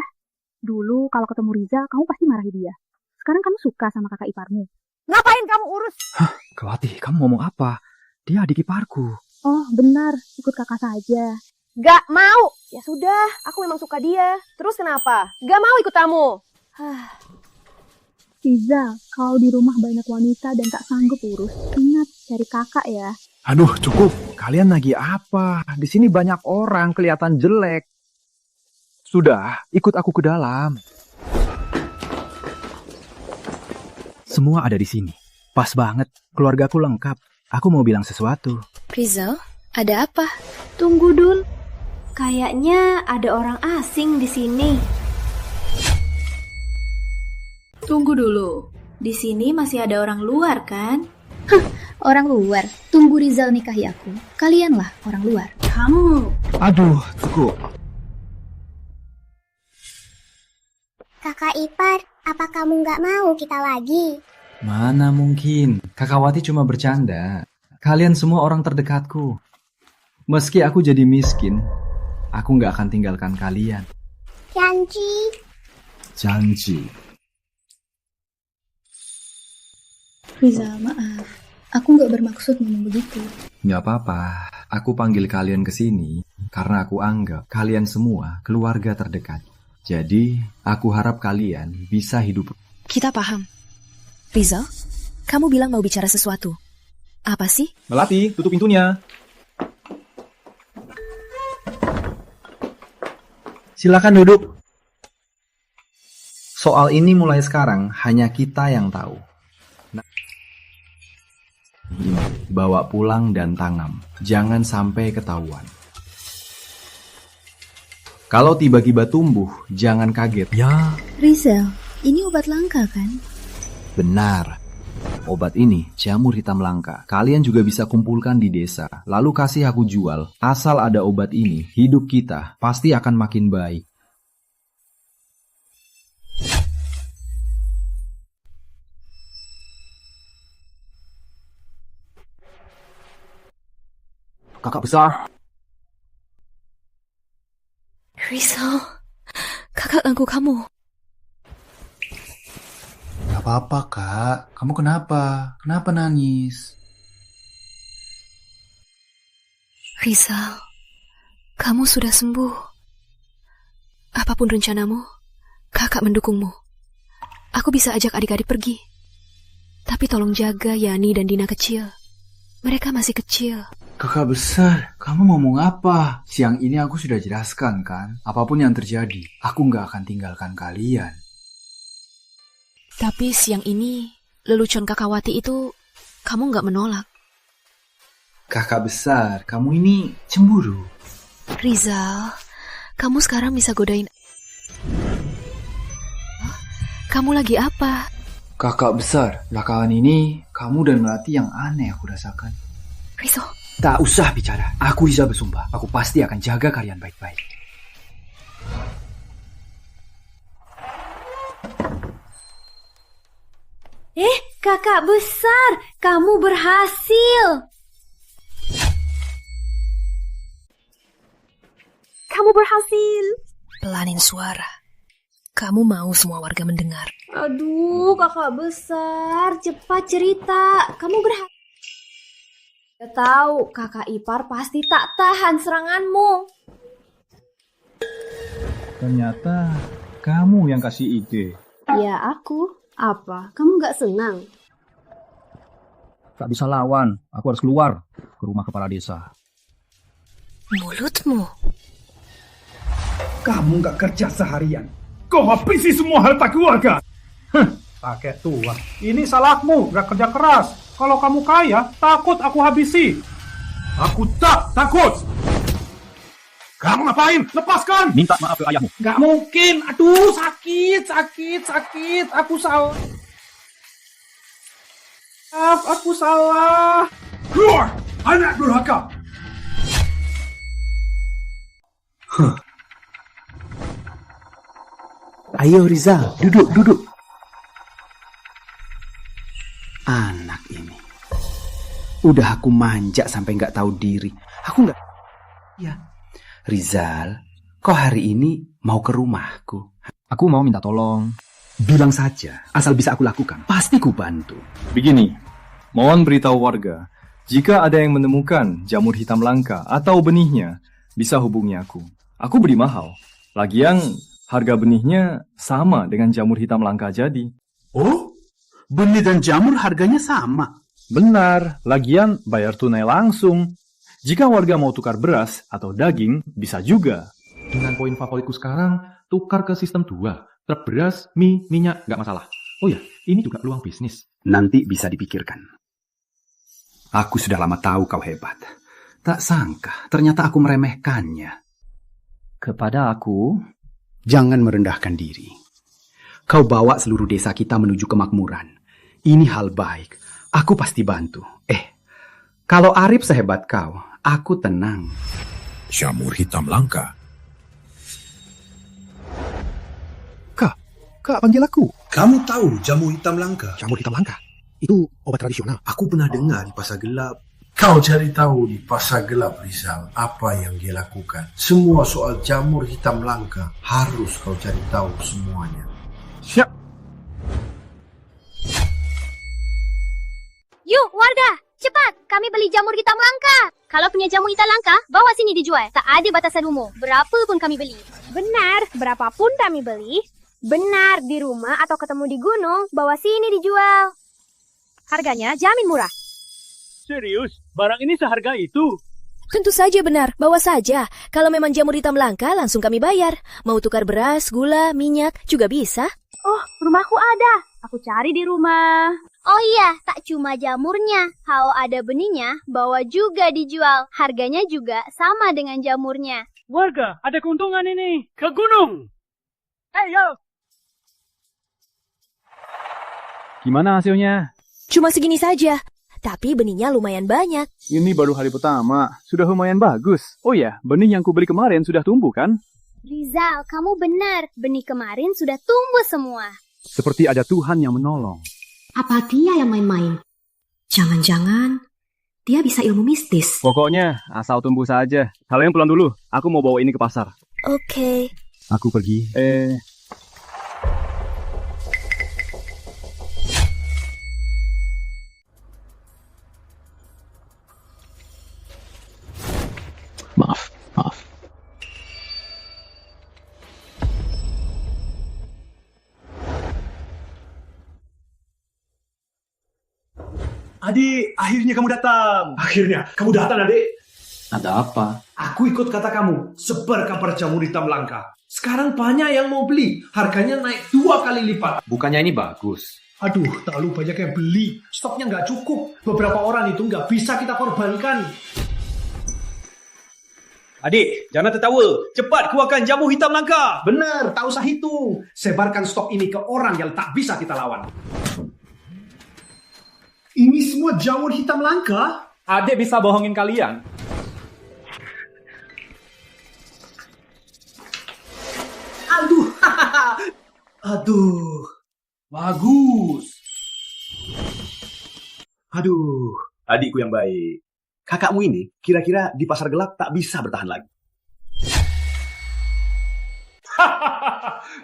Dulu kalau ketemu Rizal, kamu pasti marahi dia. Sekarang kamu suka sama kakak iparmu. Ngapain kamu urus? Hah, Kak Wati, kamu ngomong apa? Dia adik iparku. Oh, benar. Ikut kakak saja. Gak mau. Ya sudah, aku memang suka dia. Terus kenapa? Gak mau ikut kamu. Rizal, kalau di rumah banyak wanita dan tak sanggup urus, ingat cari kakak ya. Aduh, cukup. Kalian lagi apa? Di sini banyak orang kelihatan jelek. Sudah, ikut aku ke dalam. Semua ada di sini. Pas banget. Keluargaku lengkap. Aku mau bilang sesuatu. Rizal, ada apa? Tunggu dulu. Kayaknya ada orang asing di sini. Tunggu dulu. Di sini masih ada orang luar kan? Orang luar? Tunggu Rizal nikahi aku. Kalianlah orang luar. Kamu. Aduh, cukup. Kakak Ipar, apa kamu nggak mau kita lagi? Mana mungkin, Kakak Wati cuma bercanda. Kalian semua orang terdekatku. Meski aku jadi miskin, aku nggak akan tinggalkan kalian. Janji. Janji. Rizal, maaf. Aku nggak bermaksud ngomong begitu. Nggak apa-apa, aku panggil kalian ke sini karena aku anggap kalian semua keluarga terdekat. Jadi, aku harap kalian bisa hidup. Kita paham. Rizal, kamu bilang mau bicara sesuatu. Apa sih? Melati, tutup pintunya. Silakan duduk. Soal ini mulai sekarang hanya kita yang tahu. Nah, bawa pulang dan tanam. Jangan sampai ketahuan. Kalau tiba-tiba tumbuh, jangan kaget. Ya. Rizal, ini obat langka kan? Benar. Obat ini jamur hitam langka. Kalian juga bisa kumpulkan di desa. Lalu kasih aku jual. Asal ada obat ini, hidup kita pasti akan makin baik. Kakak besar. Rizal, kakak ganggu kamu. Gak apa-apa, Kak. Kamu kenapa? Kenapa nangis? Rizal, kamu sudah sembuh. Apapun rencanamu, kakak mendukungmu. Aku bisa ajak adik-adik pergi. Tapi tolong jaga Yani dan Dina kecil. Mereka masih kecil. Kakak besar, kamu ngomong apa? Siang ini aku sudah jelaskan kan? Apapun yang terjadi, aku gak akan tinggalkan kalian. Tapi siang ini, lelucon Kakak Wati itu, kamu gak menolak. Kakak besar, kamu ini cemburu. Rizal, kamu sekarang bisa godain. Kamu lagi apa? Kakak besar, belakangan ini, kamu dan Melati yang aneh aku rasakan. Rizal. Tak usah bicara. Aku bisa bersumpah. Aku pasti akan jaga kalian baik-baik. Kakak besar, kamu berhasil. Kamu berhasil. Pelanin suara. Kamu mau semua warga mendengar. Aduh, kakak besar, cepat cerita. Kamu berhak. Udah tahu, kakak ipar pasti tak tahan seranganmu. Ternyata kamu yang kasih ide. Ya aku. Apa? Kamu gak senang? Tak bisa lawan, aku harus keluar ke rumah kepala desa. Mulutmu. Kamu gak kerja seharian. Kau habisi semua harta keluarga. Kakek tua. Ini salahmu, gak kerja keras. Kalau kamu kaya, takut aku habisi. Aku tak takut. Kamu ngapain? Lepaskan. Minta maaf ke ayahmu. Gak mungkin. Aduh, sakit. Aku salah. Maaf, aku salah. Keluar, anak durhaka. Ayo Rizal, duduk. Anak ini. Udah aku manja sampai nggak tahu diri. Aku nggak. Ya, Rizal, kau hari ini mau ke rumahku? Aku mau minta tolong. Bilang saja, asal bisa aku lakukan. Pasti ku bantu. Begini, mohon beritahu warga, jika ada yang menemukan jamur hitam langka atau benihnya, bisa hubungi aku. Aku beri mahal. Lagian, harga benihnya sama dengan jamur hitam langka jadi. Oh, benih dan jamur harganya sama? Benar, lagian bayar tunai langsung. Jika warga mau tukar beras atau daging, bisa juga. Dengan poin favoritku sekarang, tukar ke sistem 2. Truk beras, mie, minyak, nggak masalah. Oh ya, ini juga peluang bisnis. Nanti bisa dipikirkan. Aku sudah lama tahu kau hebat. Tak sangka, ternyata aku meremehkannya. Kepada aku, jangan merendahkan diri. Kau bawa seluruh desa kita menuju kemakmuran. Ini hal baik. Aku pasti bantu. Kalau Arif sehebat kau, aku tenang. Jamur hitam langka. Kak, panggil aku. Kamu tahu jamur hitam langka? Jamur hitam langka? Itu obat tradisional. Aku pernah dengar di pasar gelap. Kau cari tahu di pasar gelap, Rizal, apa yang dia lakukan. Semua soal jamur hitam langka harus kau cari tahu semuanya. Siap. Yuk, warga, cepat. Kami beli jamur hitam langka. Kalau punya jamur hitam langka, bawa sini dijual. Tak ada batasan umur. Berapa pun kami beli. Benar, berapapun kami beli. Benar, di rumah atau ketemu di gunung, bawa sini dijual. Harganya jamin murah. Serius? Barang ini seharga itu? Tentu saja benar, bawa saja. Kalau memang jamur hitam langka, langsung kami bayar. Mau tukar beras, gula, minyak, juga bisa. Oh, rumahku ada. Aku cari di rumah. Oh iya, tak cuma jamurnya. Kalau ada benihnya, bawa juga dijual. Harganya juga sama dengan jamurnya. Warga, ada keuntungan ini. Ke gunung. Yo. Gimana hasilnya? Cuma segini saja, tapi benihnya lumayan banyak. Ini baru hari pertama, sudah lumayan bagus. Oh ya, benih yang kubeli kemarin sudah tumbuh kan? Rizal, kamu benar. Benih kemarin sudah tumbuh semua. Seperti ada Tuhan yang menolong. Apa dia yang main-main? Jangan-jangan dia bisa ilmu mistis. Pokoknya asal tumbuh saja. Kalian pulang dulu, aku mau bawa ini ke pasar. Oke. Aku pergi. Maaf. Adik, akhirnya kamu datang. Adik. Ada apa? Aku ikut kata kamu, sebar kabar jamur hitam langka. Sekarang banyak yang mau beli, harganya naik 2 kali lipat. Bukannya ini bagus? Aduh, terlalu banyak yang beli. Stoknya nggak cukup. Beberapa orang itu nggak bisa kita korbankan. Adik, jangan tertawa. Cepat keluarkan jamur hitam langka. Benar, tak usah hitung. Sebarkan stok ini ke orang yang tak bisa kita lawan. Ini semua jamur hitam langka? Adik bisa bohongin kalian. Aduh. Bagus. Aduh. Adikku yang baik. Kakakmu ini kira-kira di pasar gelap tak bisa bertahan lagi.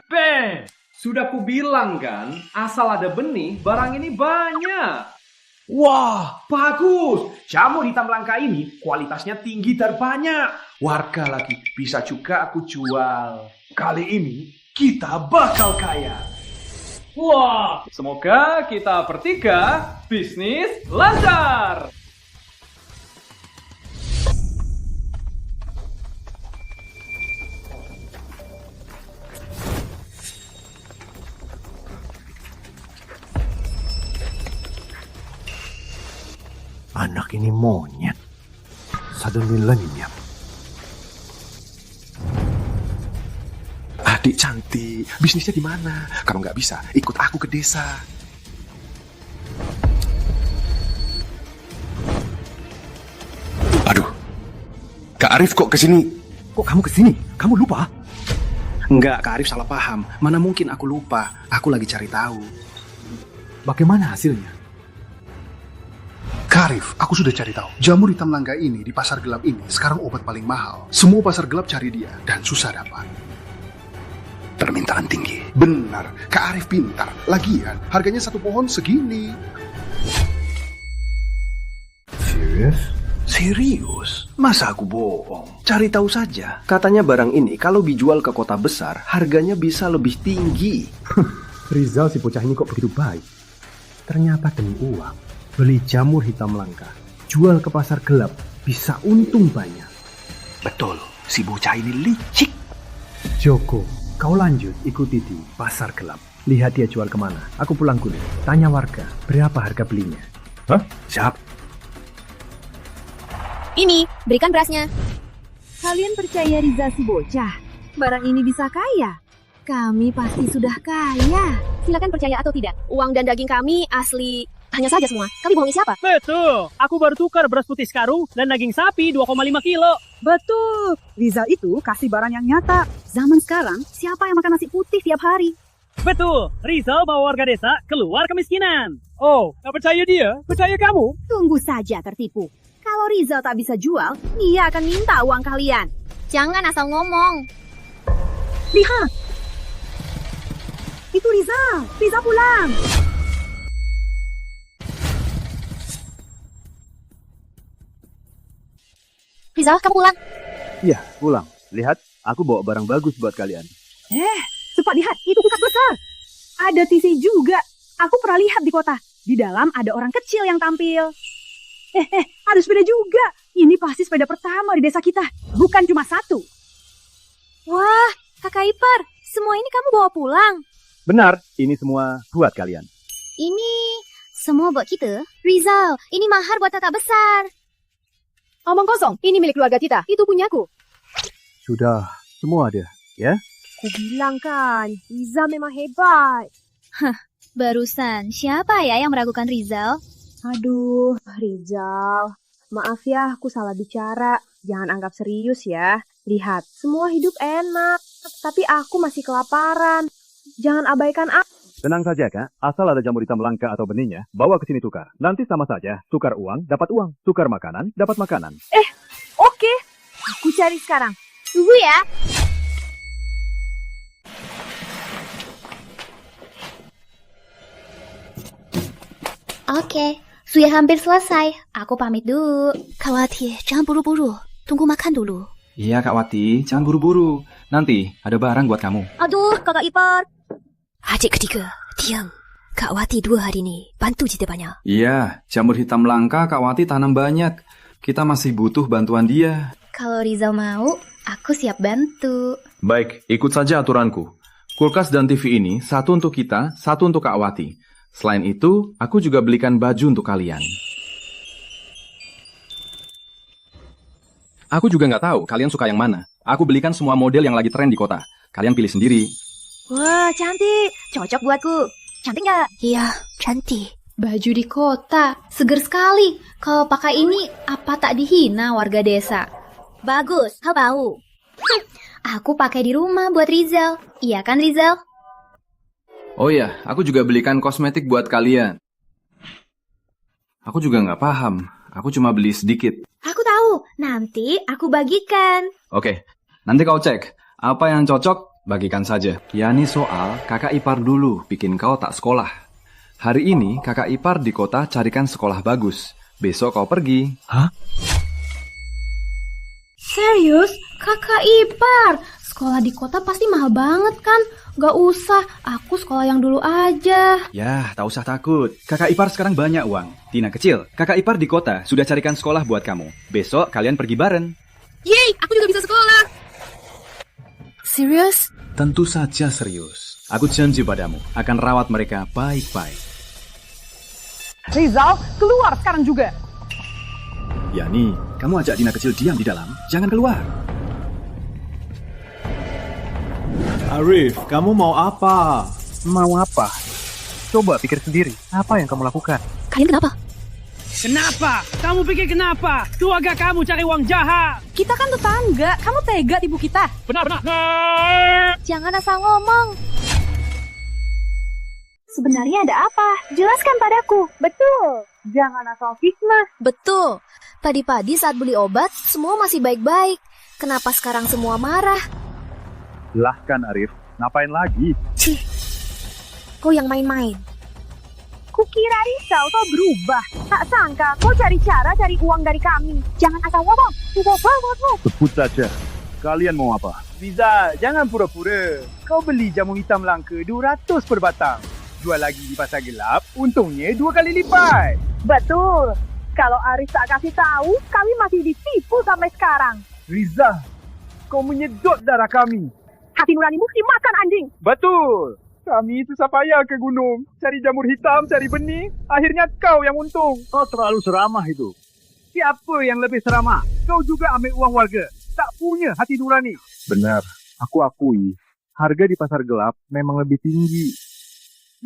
Beh, sudah kubilang kan, asal ada benih, barang ini banyak. Wah, bagus. Jamur hitam langka ini kualitasnya tinggi dan banyak. Warga lagi, bisa juga aku jual. Kali ini kita bakal kaya. Wah, semoga kita bertiga bisnis lancar. Anak ini monyet. Sademilannya. Adik cantik, bisnisnya di mana? Kalau nggak bisa, ikut aku ke desa. Aduh, Kak Arif kok kesini? Kok kamu kesini? Kamu lupa? Enggak, Kak Arif salah paham. Mana mungkin aku lupa? Aku lagi cari tahu. Bagaimana hasilnya? Kak Arif, aku sudah cari tahu. Jamur hitam langka ini di pasar gelap ini sekarang obat paling mahal. Semua pasar gelap cari dia dan susah dapat. Permintaan tinggi. Benar, Kak Arif pintar. Lagian, harganya satu pohon segini. Serius? Serius? Masa aku bohong? Cari tahu saja. Katanya barang ini kalau dijual ke kota besar, harganya bisa lebih tinggi. Rizal si bocah ini kok begitu baik? Ternyata demi uang. Beli jamur hitam langka, jual ke pasar gelap, bisa untung banyak. Betul, si bocah ini licik. Joko, kau lanjut ikuti di pasar gelap. Lihat dia jual kemana. Aku pulang kulit. Tanya warga, berapa harga belinya. Hah? Siap. Ini, berikan berasnya. Kalian percaya Rizal si bocah? Barang ini bisa kaya? Kami pasti sudah kaya. Silakan percaya atau tidak. Uang dan daging kami asli. Hanya saja semua. Kami bohongi siapa? Betul. Aku baru tukar beras putih sekarung dan daging sapi 2,5 kilo. Betul. Rizal itu kasih barang yang nyata. Zaman sekarang, siapa yang makan nasi putih tiap hari? Betul. Rizal bawa warga desa keluar kemiskinan. Oh, gak percaya dia? Percaya kamu? Tunggu saja tertipu. Kalau Rizal tak bisa jual, dia akan minta uang kalian. Jangan asal ngomong. Lihat. Itu Rizal. Rizal pulang. Rizal, kamu pulang. Iya, pulang. Lihat, aku bawa barang bagus buat kalian. Cepat lihat, itu kulkas besar. Ada TV juga. Aku pernah lihat di kota. Di dalam ada orang kecil yang tampil. Ada sepeda juga. Ini pasti sepeda pertama di desa kita. Bukan cuma satu. Wah, kakak ipar. Semua ini kamu bawa pulang. Benar, ini semua buat kalian. Ini semua buat kita. Rizal, ini mahar buat kakak besar. Omong kosong, ini milik keluarga kita. Itu punyaku. Sudah, semua ada, ya? Kubilang kan, Rizal memang hebat. Barusan, siapa ya yang meragukan Rizal? Aduh, Rizal. Maaf ya, aku salah bicara. Jangan anggap serius ya. Lihat, semua hidup enak. Tapi aku masih kelaparan. Jangan abaikan aku. Tenang saja, Kak. Asal ada jamur hitam langka atau benihnya, bawa ke sini tukar. Nanti sama saja. Tukar uang, dapat uang. Tukar makanan, dapat makanan. Oke. Aku cari sekarang. Tunggu ya. Oke, sudah hampir selesai. Aku pamit dulu. Kak Wati, jangan buru-buru. Tunggu makan dulu. Iya, Kak Wati. Jangan buru-buru. Nanti ada barang buat kamu. Aduh, kakak ipar. Adik ketiga, diam. Kak Wati 2 hari ini bantu kita banyak. Iya, jamur hitam langka Kak Wati tanam banyak. Kita masih butuh bantuan dia. Kalau Rizal mau, aku siap bantu. Baik, ikut saja aturanku. Kulkas dan TV ini, satu untuk kita, satu untuk Kak Wati. Selain itu, aku juga belikan baju untuk kalian. Aku juga nggak tahu kalian suka yang mana. Aku belikan semua model yang lagi tren di kota. Kalian pilih sendiri. Wah, cantik. Cocok buatku. Cantik nggak? Iya, cantik. Baju di kota, seger sekali. Kalau pakai ini, apa tak dihina warga desa? Bagus, kau bau. Aku pakai di rumah buat Rizal. Iya kan, Rizal? Oh iya, aku juga belikan kosmetik buat kalian. Aku juga nggak paham. Aku cuma beli sedikit. Aku tahu. Nanti aku bagikan. Oke, nanti kau cek. Apa yang cocok, Bagikan saja. Yani soal kakak ipar dulu bikin kau tak sekolah. Hari ini kakak ipar di kota carikan sekolah bagus. Besok kau pergi. Hah? Serius? Kakak ipar? Sekolah di kota pasti mahal banget kan? Gak usah, aku sekolah yang dulu aja. Yah, tak usah takut. Kakak ipar sekarang banyak uang. Tina kecil, kakak ipar di kota sudah carikan sekolah buat kamu. Besok kalian pergi bareng. Yeay, aku juga bisa sekolah. Serius? Tentu saja serius. Aku janji padamu akan rawat mereka baik-baik. Rizal, keluar sekarang juga. Yani, kamu ajak Tina kecil diam di dalam. Jangan keluar. Arif, kamu mau apa? Mau apa? Coba pikir sendiri. Apa yang kamu lakukan? Kalian kenapa? Kenapa? Kamu pikir kenapa? Keluarga kamu cari uang jahat. Kita kan tetangga. Kamu tega tipu kita. Benar. Jangan asal ngomong. Sebenarnya ada apa? Jelaskan padaku. Betul. Jangan asal fitnah. Betul. Tadi saat beli obat, semua masih baik-baik. Kenapa sekarang semua marah? Silahkan Arif, ngapain lagi? Cih, kau yang main-main. Kukira Rizal kau berubah. Tak sangka kau cari cara cari uang dari kami. Jangan asal ngomong. Sudah bangetmu. Sebut saja. Kalian mau apa? Rizal, jangan pura-pura. Kau beli jamu hitam langka 200 per batang. Jual lagi di pasar gelap, untungnya 2 kali lipat. Betul. Kalau Arif tak kasih tahu, kami masih ditipu sampai sekarang. Rizal, kau menyedot darah kami. Hati nuranimu dimakan anjing. Betul. Kami susah payah ke gunung, cari jamur hitam, cari benih. Akhirnya kau yang untung. Kau terlalu seramah itu. Siapa yang lebih seramah? Kau juga ambil uang warga. Tak punya hati nurani. Benar, aku akui. Harga di pasar gelap memang lebih tinggi.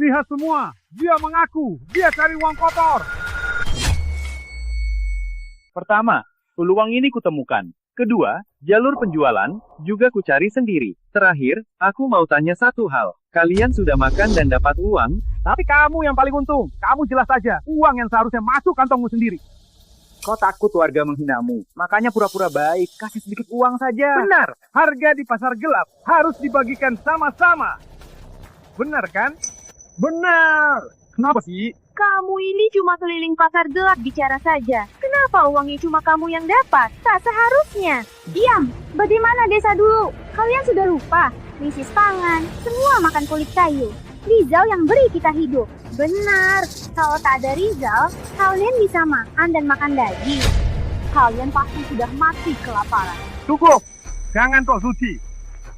Lihat semua, dia mengaku. Dia cari uang kotor. Pertama, peluang ini kutemukan. Kedua, jalur penjualan juga kucari sendiri. Terakhir, aku mau tanya satu hal. Kalian sudah makan dan dapat uang? Tapi kamu yang paling untung. Kamu jelas saja, uang yang seharusnya masuk kantongmu sendiri. Kau takut warga menghinamu, makanya pura-pura baik, kasih sedikit uang saja. Benar, harga di pasar gelap harus dibagikan sama-sama. Benar kan? Benar. Kenapa sih? Kamu ini cuma keliling pasar gelap bicara saja. Kenapa uangnya cuma kamu yang dapat? Tak seharusnya. Diam. Bagaimana desa dulu? Kalian sudah lupa? Krisis pangan, semua makan kulit kayu. Rizal yang beri kita hidup. Benar. Kalau tak ada Rizal, kalian bisa makan dan makan daging. Kalian pasti sudah mati kelaparan. Cukup. Jangan kok suci.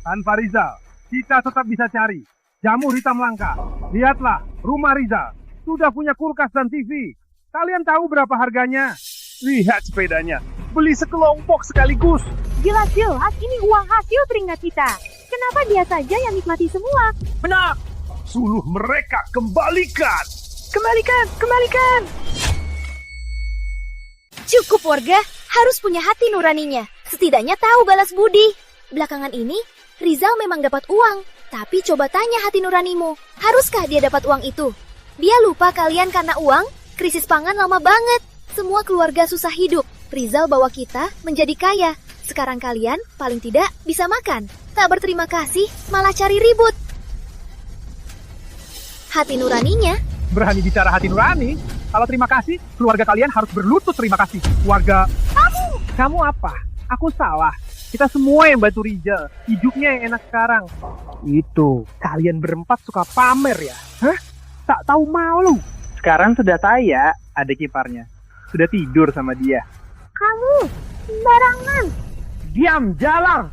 Tanpa Rizal, kita tetap bisa cari jamur hitam langka. Lihatlah, rumah Rizal sudah punya kulkas dan TV. Kalian tahu berapa harganya? Lihat sepedanya. Beli sekelompok sekaligus. Jelas-jelas ini uang hasil keringat kita. Kenapa dia saja yang nikmati semua? Benar. Suruh mereka kembalikan. Kembalikan. Cukup warga, harus punya hati nuraninya. Setidaknya tahu balas budi. Belakangan ini, Rizal memang dapat uang. Tapi coba tanya hati nuranimu, haruskah dia dapat uang itu? Dia lupa kalian karena uang, krisis pangan lama banget. Semua keluarga susah hidup. Rizal bawa kita menjadi kaya. Sekarang kalian paling tidak bisa makan. Tak berterima kasih, malah cari ribut. Hati nuraninya. Berani bicara hati nurani? Kalau terima kasih, keluarga kalian harus berlutut terima kasih. Warga, kamu apa? Aku salah. Kita semua yang bantu Rizal. Hidupnya yang enak sekarang. Itu, kalian berempat suka pamer ya? Hah? Tak tahu malu. Sekarang sudah saya, adik iparnya. Sudah tidur sama dia. Kamu, sembarangan. Diam, jalan.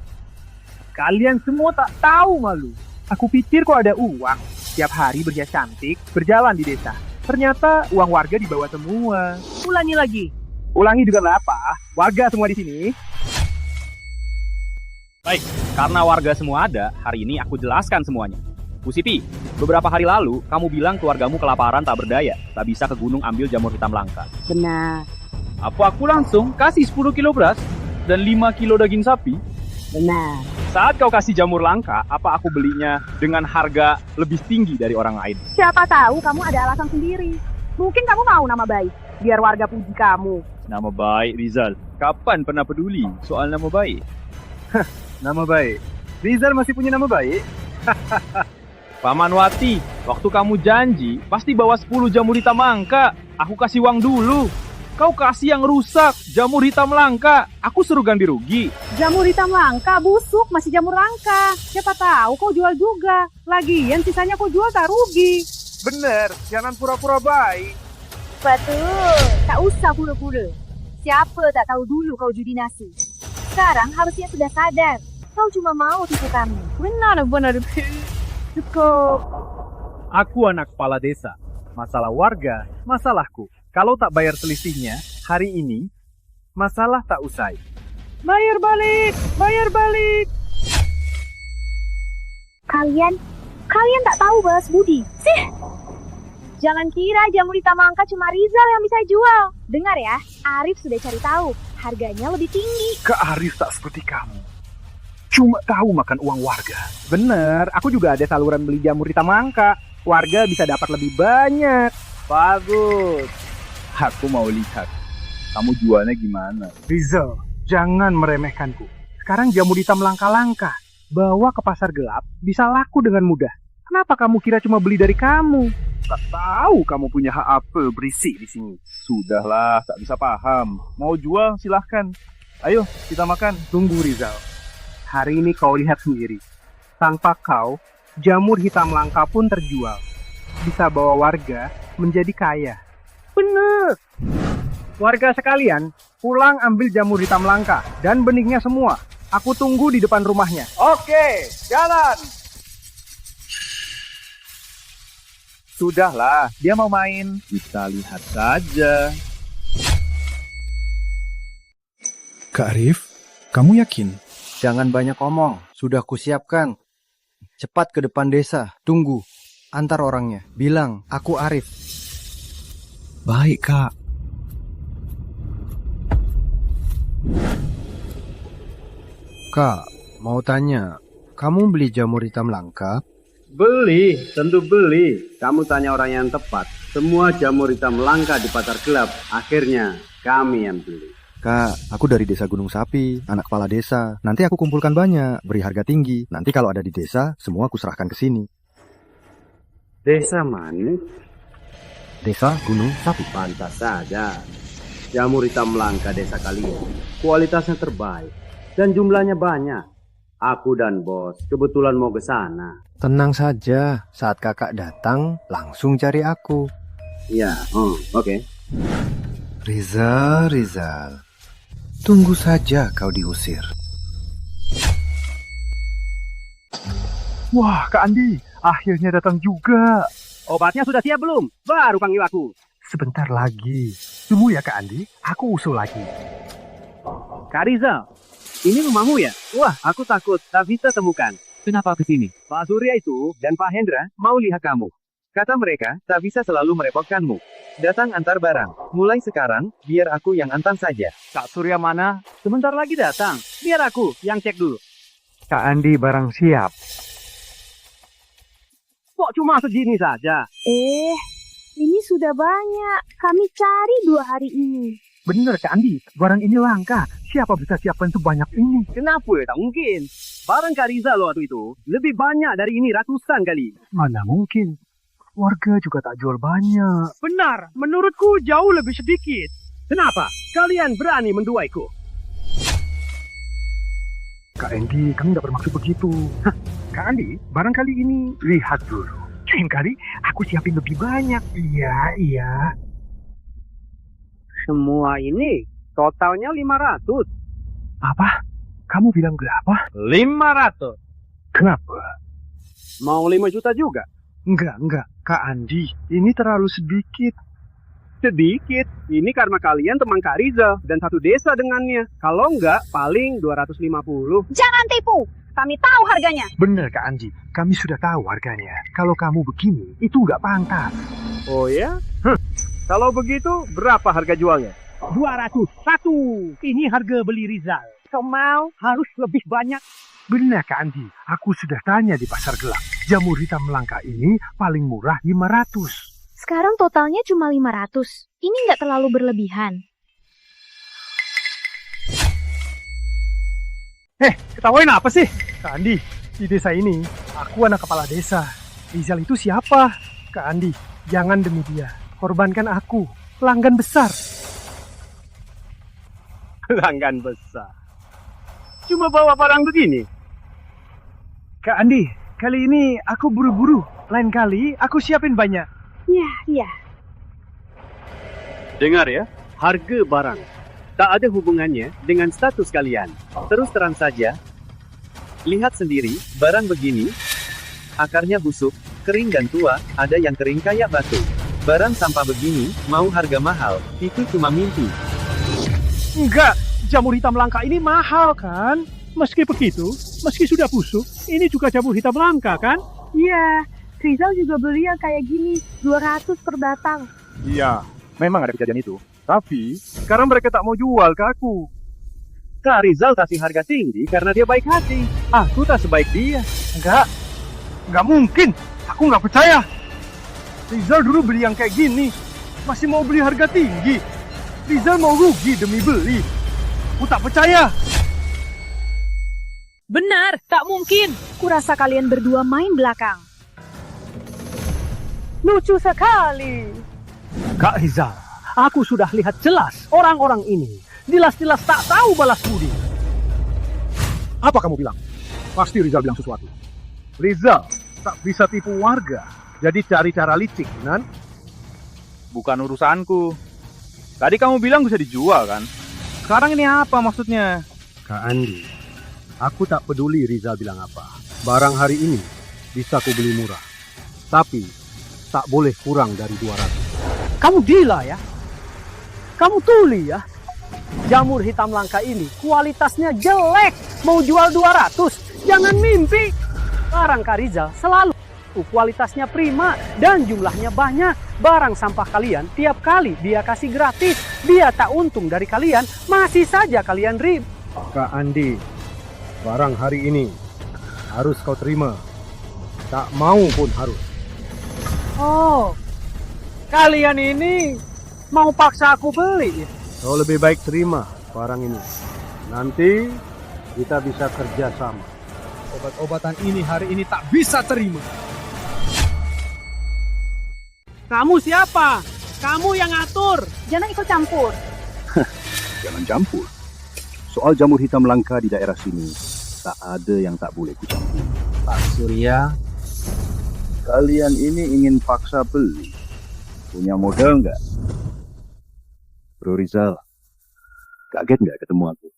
Kalian semua tak tahu malu. Aku pikir kok ada uang. Tiap hari berhias cantik, berjalan di desa. Ternyata uang warga dibawa semua. Ulangi lagi. Ulangi juga nggak apa. Warga semua di sini. Baik, karena warga semua ada, hari ini aku jelaskan semuanya. Bu Siti, beberapa hari lalu kamu bilang keluargamu kelaparan tak berdaya, tak bisa ke gunung ambil jamur hitam langka. Benar. Apa aku langsung kasih 10 kilo beras dan 5 kilo daging sapi? Benar. Saat kau kasih jamur langka, apa aku belinya dengan harga lebih tinggi dari orang lain? Siapa tahu kamu ada alasan sendiri. Mungkin kamu mau nama baik, biar warga puji kamu. Nama baik, Rizal. Kapan pernah peduli soal nama baik? Nama baik. Rizal masih punya nama baik. Paman Wati, waktu kamu janji pasti bawa 10 jamur hitam langka. Aku kasih uang dulu. Kau kasih yang rusak, jamur hitam langka. Aku suruh ganti rugi. Jamur hitam langka, busuk, masih jamur langka. Siapa tahu kau jual juga. Lagian sisanya kau jual tak rugi. Bener, jangan pura-pura baik. Betul, tak usah pura-pura. Siapa tak tahu dulu kau judi nasi. Sekarang harusnya sudah sadar. Kau cuma mau tipu kami. Benar. Cukup. Aku anak kepala desa. Masalah warga, masalahku. Kalau tak bayar selisihnya, hari ini, masalah tak usai. Bayar balik. Kalian tak tahu balas budi. Sih. Jangan kira jamur hitam langka cuma Rizal yang bisa jual. Dengar ya, Arif sudah cari tahu. Harganya lebih tinggi. Kak Arif tak seperti kamu. Cuma tahu makan uang warga. Bener, aku juga ada saluran beli jamur hitam langka. Warga bisa dapat lebih banyak. Bagus. Aku mau lihat. Kamu jualnya gimana? Rizal, jangan meremehkanku. Sekarang jamur hitam langka-langka. Bawa ke pasar gelap, bisa laku dengan mudah. Kenapa kamu kira cuma beli dari kamu? Tak tahu kamu punya hak apa berisik di sini. Sudahlah, tak bisa paham. Mau jual, silahkan. Ayo, kita makan. Tunggu Rizal. Hari ini kau lihat sendiri. Tanpa kau, jamur hitam langka pun terjual. Bisa bawa warga menjadi kaya. Bener. Warga sekalian, pulang ambil jamur hitam langka dan benihnya semua. Aku tunggu di depan rumahnya. Oke, jalan. Sudahlah, dia mau main. Kita lihat saja. Kak Arif, kamu yakin? Jangan banyak omong, sudah kusiapkan. Cepat ke depan desa, tunggu. Antar orangnya, bilang, aku Arif. Baik, Kak. Kak, mau tanya, kamu beli jamur hitam langka? Beli, tentu beli. Kamu tanya orang yang tepat. Semua jamur hitam langka di pasar gelap. Akhirnya, kami yang beli. Kak, aku dari desa Gunung Sapi, anak kepala desa. Nanti aku kumpulkan banyak, beri harga tinggi. Nanti kalau ada di desa, semua aku serahkan ke sini. Desa mana? Desa Gunung Sapi. Pantas saja. Jamur hitam langka desa kalian. Kualitasnya terbaik. Dan jumlahnya banyak. Aku dan bos kebetulan mau ke sana. Tenang saja, saat kakak datang, langsung cari aku. Ya, oke. Rizal. Tunggu saja kau diusir. Wah, Kak Andi, akhirnya datang juga. Obatnya sudah siap belum? Baru panggil aku. Sebentar lagi. Tunggu ya Kak Andi, aku usul lagi. Kak Rizal, ini rumahmu ya? Wah, aku takut tak bisa temukan. Kenapa ke sini? Pak Surya itu dan Pak Hendra mau lihat kamu. Kata mereka, tak bisa selalu merepotkanmu. Datang antar barang. Mulai sekarang, biar aku yang antar saja. Kak Surya mana? Sebentar lagi datang. Biar aku yang cek dulu. Kak Andi barang siap. Kok cuma segini saja? Ini sudah banyak. Kami cari 2 hari ini. Bener Kak Andi, barang ini langka. Siapa bisa siapkan sebanyak ini? Kenapa? Tak mungkin. Barang Kak Rizal waktu itu lebih banyak dari ini ratusan kali. Mana mungkin? Warga juga tak jual banyak. Benar, menurutku jauh lebih sedikit. Kenapa? Kalian berani menduaiku? Kak Andi, kamu tidak bermaksud begitu. Kak Andi, barangkali ini lihat dulu. Lain kali aku siapin lebih banyak. Iya. Semua ini totalnya 500. Apa? Kamu bilang berapa? 500. Kenapa? Mau 5 juta juga? Enggak. Kak Andi, ini terlalu sedikit. Sedikit? Ini karena kalian teman Kak Rizal dan satu desa dengannya. Kalau enggak, paling 250. Jangan tipu. Kami tahu harganya. Benar Kak Andi, kami sudah tahu harganya. Kalau kamu begini, itu enggak pantas. Oh ya? Kalau begitu, berapa harga jualnya? 201. Ini harga beli Rizal. Kau mau harus lebih banyak. Benar Kak Andi, aku sudah tanya di pasar gelap. Jamur hitam langka ini paling murah 500. Sekarang totalnya cuma 500. Ini nggak terlalu berlebihan. Ketawain apa sih? Kak Andi, di desa ini, aku anak kepala desa. Rizal itu siapa? Kak Andi, jangan demi dia. Korbankan aku, pelanggan besar. Pelanggan besar? Cuma bawa barang begini? Kak Andi, kali ini aku buru-buru. Lain kali aku siapin banyak. Iya. Dengar ya, harga barang tak ada hubungannya dengan status kalian. Terus terang saja, lihat sendiri, barang begini, akarnya busuk, kering dan tua, ada yang kering kayak batu. Barang sampah begini, mau harga mahal, itu cuma mimpi. Enggak, jamur hitam langka ini mahal kan? Meski begitu, meski sudah busuk, ini juga jamur hitam langka kan? Iya, Rizal juga beli yang kayak gini, 200 per batang. Iya, memang ada kejadian itu. Tapi, sekarang mereka tak mau jual ke aku. Kak Rizal kasih harga tinggi karena dia baik hati. Aku tak sebaik dia. Enggak mungkin. Aku nggak percaya. Rizal dulu beli yang kayak gini, masih mau beli harga tinggi. Rizal mau rugi demi beli. Aku tak percaya. Benar, tak mungkin. Kurasa kalian berdua main belakang. Lucu sekali. Kak Rizal, aku sudah lihat jelas orang-orang ini jelas-jelas tak tahu balas budi. Apa kamu bilang? Pasti Rizal bilang sesuatu. Rizal tak bisa tipu warga, jadi cari cara licik, Nan. Bukan urusanku. Tadi kamu bilang bisa dijual kan? Sekarang ini apa maksudnya? Kak Andi, aku tak peduli Rizal bilang apa. Barang hari ini bisa ku beli murah. Tapi tak boleh kurang dari 200. Kamu gila ya? Kamu tuli ya? Jamur hitam langka ini kualitasnya jelek. Mau jual 200? Jangan mimpi. Barang Kak Rizal selalu kualitasnya prima dan jumlahnya banyak. Barang sampah kalian tiap kali dia kasih gratis. Dia tak untung dari kalian, masih saja kalian ribut. Kak Andi, barang hari ini harus kau terima. Tak mau pun harus. Oh, kalian ini mau paksa aku beli? Kau lebih baik terima barang ini. Nanti kita bisa kerja sama. Obat-obatan ini hari ini tak bisa terima. Kamu siapa? Kamu yang atur. Jangan ikut campur. Jangan campur. Soal jamur hitam langka di daerah sini, tak ada yang tak boleh kucampur. Pak Surya, kalian ini ingin paksa beli. Punya modal nggak? Bro Rizal, kaget nggak ketemu aku?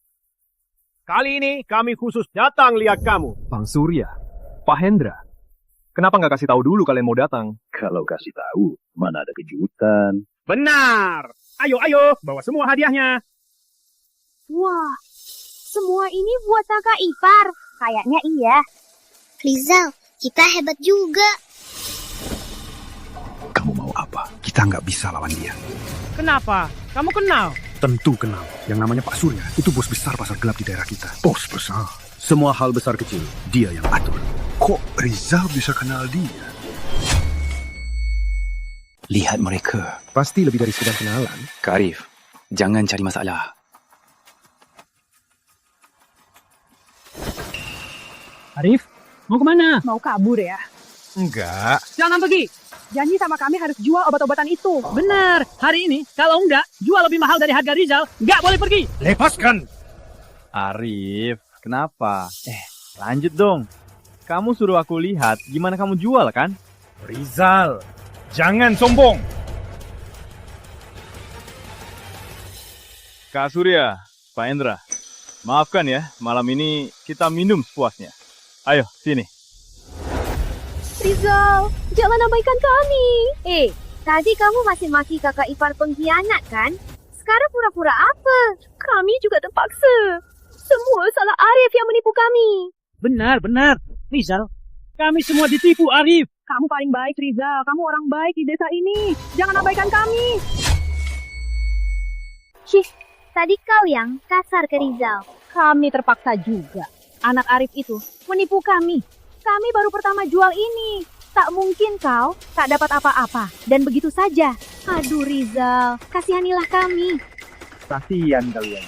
Kali ini kami khusus datang lihat kamu. Bang Surya, Pak Hendra, kenapa nggak kasih tahu dulu kalian mau datang? Kalau kasih tahu, mana ada kejutan. Benar. Ayo, bawa semua hadiahnya. Wah, semua ini buat kakak ipar. Kayaknya iya. Rizal, kita hebat juga. Kamu mau apa? Kita nggak bisa lawan dia. Kenapa? Kamu kenal? Tentu kenal. Yang namanya Pak Surya, itu bos besar pasar gelap di daerah kita. Bos besar? Semua hal besar kecil, dia yang atur. Kok Rizal bisa kenal dia? Lihat mereka. Pasti lebih dari sekedar kenalan. Kak Arif, jangan cari masalah. Arif, mau kemana? Mau kabur ya? Enggak. Jangan pergi. Janji sama kami harus jual obat-obatan itu. Benar. Hari ini, kalau enggak, jual lebih mahal dari harga Rizal, enggak boleh pergi. Lepaskan. Arif, kenapa? Lanjut dong. Kamu suruh aku lihat gimana kamu jual kan? Rizal, jangan sombong. Kak Surya, Pak Hendra, maafkan ya, malam ini kita minum sepuasnya. Ayo, sini. Rizal, jangan abaikan kami. Tadi kamu masih maki kakak ipar pengkhianat kan? Sekarang pura-pura apa? Kami juga terpaksa. Semua salah Arif yang menipu kami. Benar. Rizal, kami semua ditipu, Arif. Kamu paling baik, Rizal. Kamu orang baik di desa ini. Jangan abaikan kami. Tadi kau yang kasar ke Rizal. Kami terpaksa juga. Anak Arif itu menipu kami. Kami baru pertama jual ini. Tak mungkin kau tak dapat apa-apa. Dan begitu saja. Aduh Rizal, kasihanilah kami. Kasihan kalian.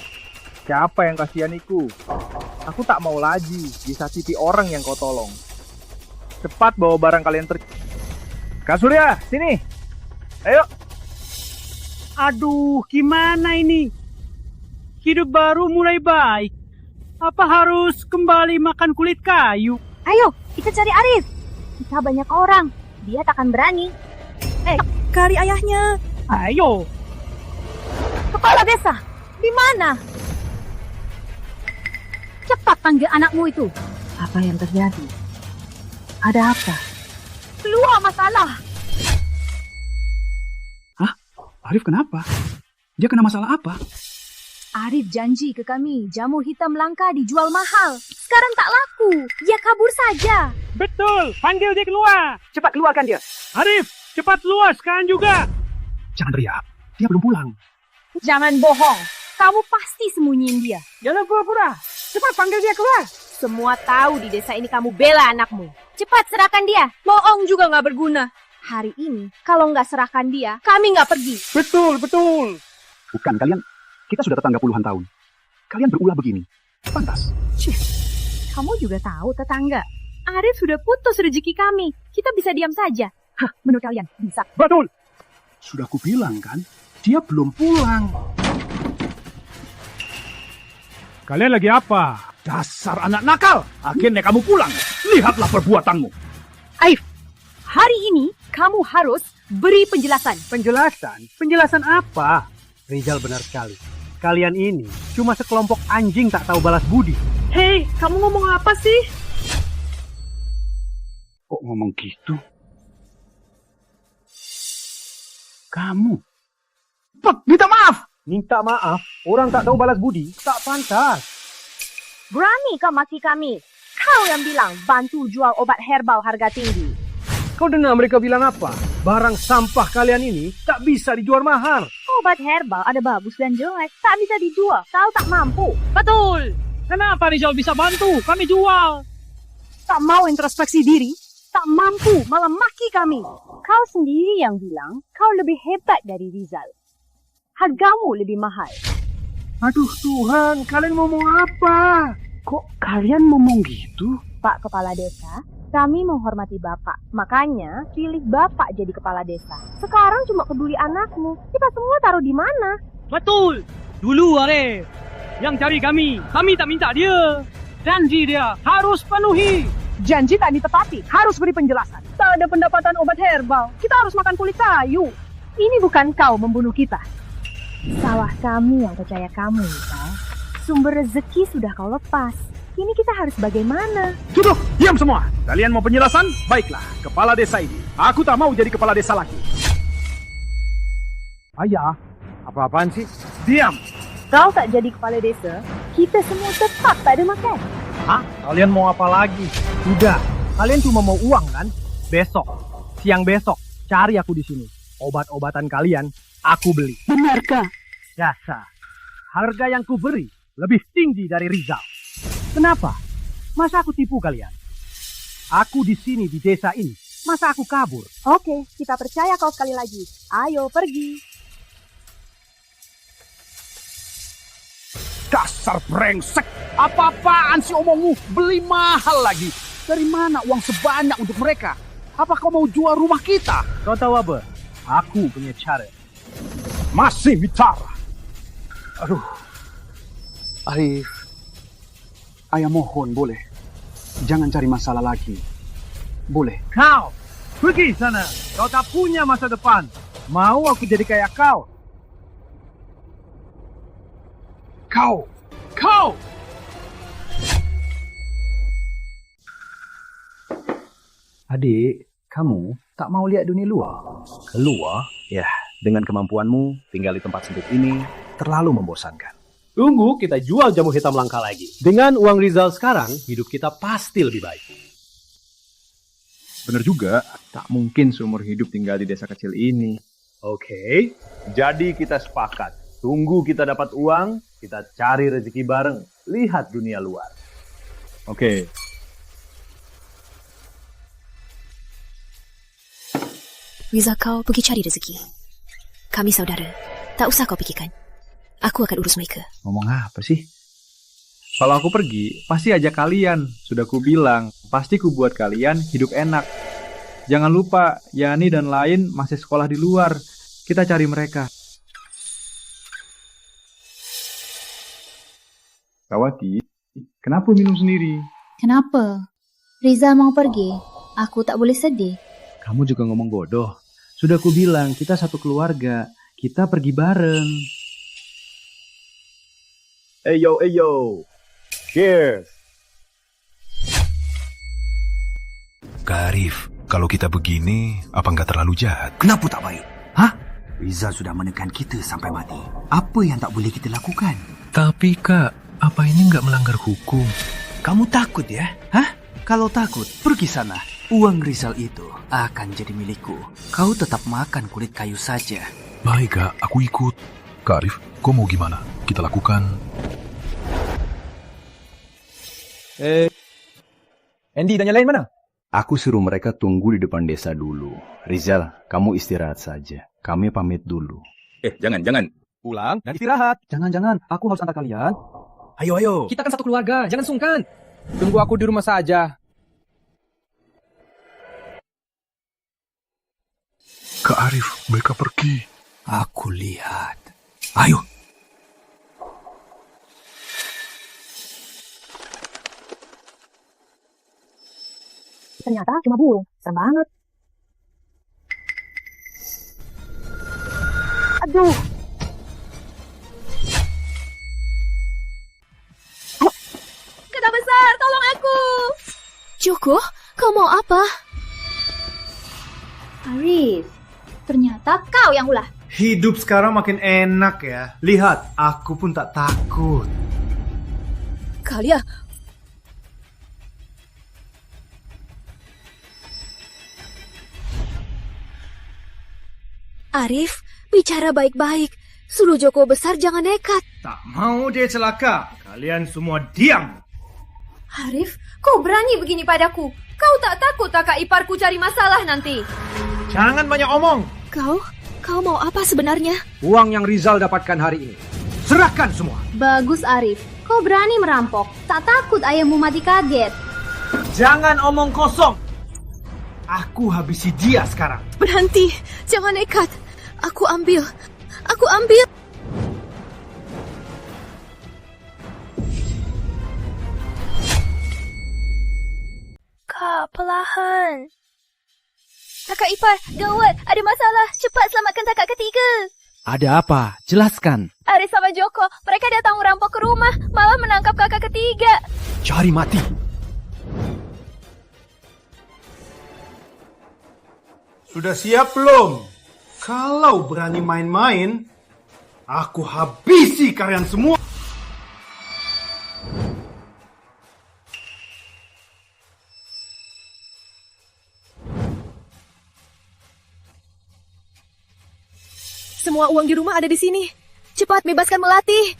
Siapa yang kasihaniku? Aku tak mau lagi disakiti orang yang kau tolong. Cepat bawa barang kalian Kak Surya, sini. Ayo. Aduh, gimana ini? Hidup baru mulai baik. Apa harus kembali makan kulit kayu? Ayo, kita cari Arif. Kita banyak orang. Dia takkan berani. Cari ayahnya. Ayo. Kepala desa, di mana? Cepat panggil anakmu itu. Apa yang terjadi? Ada apa? Keluar masalah. Hah? Arif kenapa? Dia kena masalah apa? Arif janji ke kami jamur hitam langka dijual mahal. Sekarang tak laku. Dia kabur saja. Betul, panggil dia keluar. Cepat keluarkan dia. Arif, cepat keluar sekarang juga. Jangan teriak, dia belum pulang. Jangan bohong. Kamu pasti sembunyiin dia. Jangan pura-pura. Cepat panggil dia keluar. Semua tahu di desa ini kamu bela anakmu. Cepat serahkan dia. Bohong juga nggak berguna. Hari ini, kalau nggak serahkan dia, kami nggak pergi. Betul, betul. Bukan, kalian. Kita sudah tetangga puluhan tahun. Kalian berulah begini. Pantas. Kamu juga tahu tetangga. Arif sudah putus rezeki kami. Kita bisa diam saja. Hah, menurut kalian bisa? Betul. Sudah kubilang kan, dia belum pulang. Kalian lagi apa? Dasar anak nakal. Akhirnya kamu pulang. Lihatlah perbuatanmu. Arif, hari ini kamu harus beri penjelasan. Penjelasan? Penjelasan apa? Rizal benar sekali. Kalian ini cuma sekelompok anjing tak tahu balas budi. Hei, kamu ngomong apa sih? Kok ngomong gitu? Kamu? Minta maaf! Minta maaf? Orang tak tahu balas budi? Tak pantas. Berani kau maki kami? Kau yang bilang bantu jual obat herbal harga tinggi. Kau dengar mereka bilang apa? Barang sampah kalian ini tak bisa dijual mahal. Obat herbal ada bagus dan jelek. Tak bisa dijual. Kau tak mampu. Betul. Kenapa Rizal bisa bantu? Kami jual. Tak mau introspeksi diri? Tak mampu, malah maki kami. Kau sendiri yang bilang kau lebih hebat dari Rizal. Hargamu lebih mahal. Aduh Tuhan, kalian ngomong apa? Kok kalian ngomong gitu? Pak Kepala Desa, kami menghormati Bapak. Makanya pilih Bapak jadi Kepala Desa. Sekarang cuma peduli anakmu. Kita semua taruh di mana? Betul. Dulu Arif yang cari kami tak minta dia. Janji dia harus penuhi. Janji tak ditepati, harus beri penjelasan. Tak ada pendapatan obat herbal, kita harus makan kulit kayu. Ini bukan kau membunuh kita. Salah kami yang percaya kamu, Rizal. Sumber rezeki sudah kau lepas. Kini kita harus bagaimana? Cukup, diam semua. Kalian mau penjelasan? Baiklah, kepala desa ini. Aku tak mau jadi kepala desa lagi. Ayah, apa-apaan sih? Diam. Kau tak jadi kepala desa, kita semua tetap tak ada makan. Hah? Kalian mau apa lagi? Sudah, kalian cuma mau uang kan? Besok, siang besok, cari aku di sini. Obat-obatan kalian, aku beli. Benarkah? Dasar, harga yang ku beri lebih tinggi dari Rizal. Kenapa? Masa aku tipu kalian? Aku di sini di desa ini. Masa aku kabur? Oke, kita percaya kau sekali lagi. Ayo pergi. Dasar brengsek. Apa-apaan sih omongmu? Beli mahal lagi. Dari mana uang sebanyak untuk mereka? Apa kau mau jual rumah kita? Kau tahu apa? Aku punya cara. Masih bicara. Aduh. Arif. Ayah mohon, boleh. Jangan cari masalah lagi. Boleh. Kau, pergi sana. Kau tak punya masa depan. Mau aku jadi kayak kau? Kau. Adik, kamu tak mau lihat dunia luar? Keluar? Ya, dengan kemampuanmu, tinggal di tempat sempit ini, terlalu membosankan. Tunggu kita jual jamur hitam langka lagi. Dengan uang Rizal sekarang, hidup kita pasti lebih baik. Bener juga, tak mungkin seumur hidup tinggal di desa kecil ini. Oke, jadi kita sepakat. Tunggu kita dapat uang, kita cari rezeki bareng. Lihat dunia luar. Oke. Rizal, kau pergi cari rezeki. Kami saudara, tak usah kau pikirkan. Aku akan urus mereka. Ngomong apa sih? Kalau aku pergi, pasti ajak kalian. Sudah kubilang, pasti ku buat kalian hidup enak. Jangan lupa, Yani dan lain masih sekolah di luar. Kita cari mereka. Kawati, kenapa minum sendiri? Kenapa? Rizal mau pergi. Aku tak boleh sedih. Kamu juga ngomong bodoh. Sudah kubilang, kita satu keluarga. Kita pergi bareng. Eyo. Cheers. Kak Arif, kalau kita begini, apa nggak terlalu jahat? Kenapa tak baik? Hah? Rizal sudah menekan kita sampai mati. Apa yang tak boleh kita lakukan? Tapi Kak, apa ini nggak melanggar hukum? Kamu takut ya? Hah? Kalau takut, pergi sana. Uang Rizal itu akan jadi milikku. Kau tetap makan kulit kayu saja. Baik Kak, aku ikut. Kak Arif, kau mau gimana? Kita lakukan. Andy dan yang lain mana? Aku suruh mereka tunggu di depan desa dulu. Rizal, kamu istirahat saja. Kami pamit dulu. Jangan. Pulang dan istirahat. Jangan, aku harus antar kalian. Ayo. Kita kan satu keluarga, jangan sungkan. Tunggu aku di rumah saja. Kak Arif, mereka pergi. Aku lihat. Ayo. Ternyata cuma burung. Serem banget. Aduh. Kata besar, tolong aku. Joko, kau mau apa? Arif, ternyata kau yang ulah. Hidup sekarang makin enak ya. Lihat, aku pun tak takut. Kalian. Arif, bicara baik-baik. Suruh Joko besar jangan nekat. Tak mau dia celaka. Kalian semua diam. Arif, kau berani begini padaku? Kau tak takut kakak iparku cari masalah nanti? Jangan banyak omong. Kau mau apa sebenarnya? Uang yang Rizal dapatkan hari ini. Serahkan semua. Bagus Arif, kau berani merampok. Tak takut ayahmu mati kaget. Jangan omong kosong. Aku habisi dia sekarang. Berhenti, jangan nekat. Aku ambil. Kak, perlahan. Kakak ipar, gawat. Ada masalah. Cepat selamatkan kakak ketiga. Ada apa? Jelaskan. Arif sama Joko, mereka datang merampok ke rumah. Malah menangkap kakak ketiga. Cari mati. Sudah siap belum? Kalau berani main-main, aku habisi kalian semua. Semua uang di rumah ada di sini. Cepat bebaskan Melati.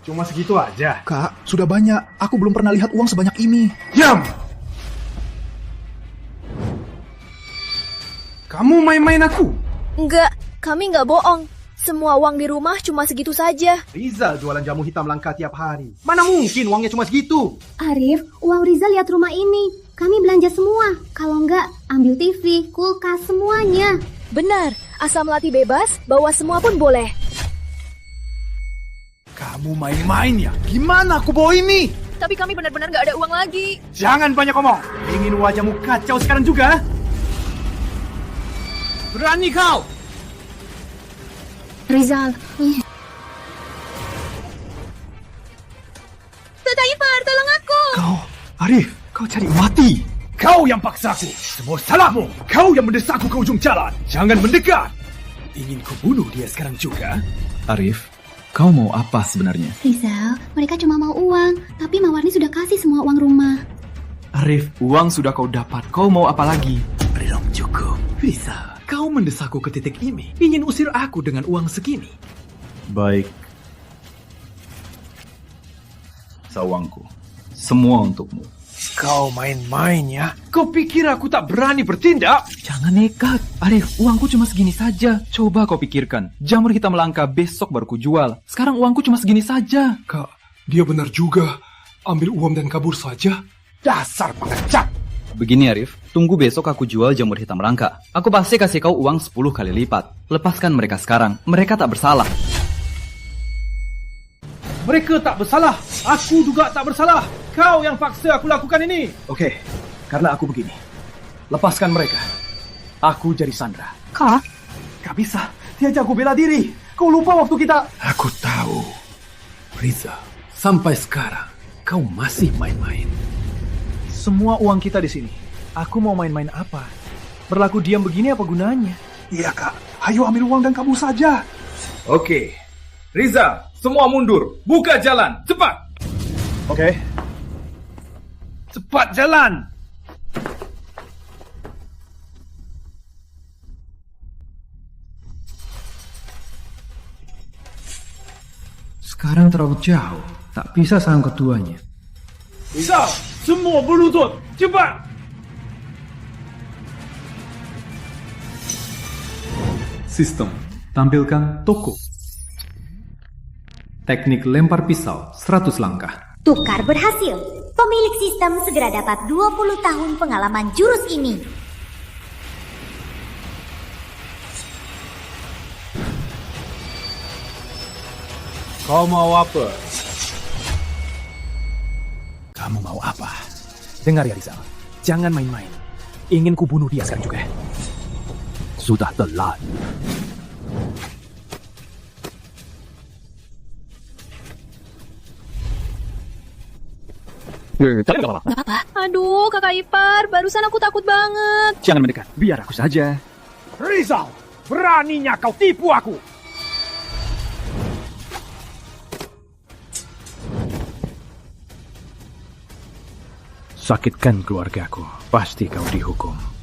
Cuma segitu aja. Kak, sudah banyak. Aku belum pernah lihat uang sebanyak ini. Diam! Kamu main-main aku? Enggak, kami enggak bohong. Semua uang di rumah cuma segitu saja. Rizal jualan jamu hitam langka tiap hari. Mana mungkin uangnya cuma segitu? Arif, uang Rizal lihat rumah ini. Kami belanja semua. Kalau enggak, ambil TV, kulkas, semuanya. Benar, asal Melati bebas, bawa semua pun boleh. Kamu main-main ya? Gimana aku bawa ini? Tapi kami benar-benar enggak ada uang lagi. Jangan banyak omong. Ingin wajahmu kacau sekarang juga? Berani kau! Rizal. Kakak ipar, tolong aku. Arif, kau cari mati. Kau yang paksa aku. Semua salahmu. Kau yang mendesakku ke ujung jalan. Jangan mendekat. Ingin kau bunuh dia sekarang juga? Arif, kau mau apa sebenarnya? Rizal, mereka cuma mau uang. Tapi Mawarni sudah kasih semua uang rumah. Arif, uang sudah kau dapat. Kau mau apa lagi? Belum cukup. Rizal, kau mendesakku ke titik ini. Ingin usir aku dengan uang segini. Baik. Sawangku. Semua untukmu. Kau main-main ya? Kau pikir aku tak berani bertindak? Jangan nekat. Arif, uangku cuma segini saja. Coba kau pikirkan. Jamur hitam langka besok baru kujual. Sekarang uangku cuma segini saja. Dia benar juga. Ambil uang dan kabur saja. Dasar pengecat. Begini Arif, tunggu besok aku jual jamur hitam langka. Aku pasti kasih kau uang 10 kali lipat. Lepaskan mereka sekarang, mereka tak bersalah. Mereka tak bersalah. Aku juga tak bersalah. Kau yang paksa aku lakukan ini. Oke, karena aku begini. Lepaskan mereka. Aku jadi Sandra. Kak? Gak bisa. Dia jago bela diri. Kau lupa waktu kita... Aku tahu. Riza, sampai sekarang kau masih main-main. Semua uang kita di sini. Aku mau main-main apa? Berlaku diam begini apa gunanya? Iya kak, ayo ambil uang dan kabur saja. Oke. Riza, semua mundur. Buka jalan. Cepat. Oke. Cepat jalan. Sekarang terlalu jauh. Tak bisa sama ketuanya. Riza, semua berlutut. Cepat. Sistem. Tampilkan toko. Teknik lempar pisau 100 langkah. Tukar berhasil. Pemilik sistem segera dapat 20 tahun pengalaman jurus ini. Kau mau apa? Kamu mau apa? Dengar ya Rizal, jangan main-main. Ingin ku bunuh dia sekarang juga. Sudah telat. Gak apa-apa. Aduh, Kakak Ipar, barusan aku takut banget. Jangan mendekat, biar aku saja. Rizal, beraninya kau tipu aku. Sakitkan keluargaku, pasti kau dihukum.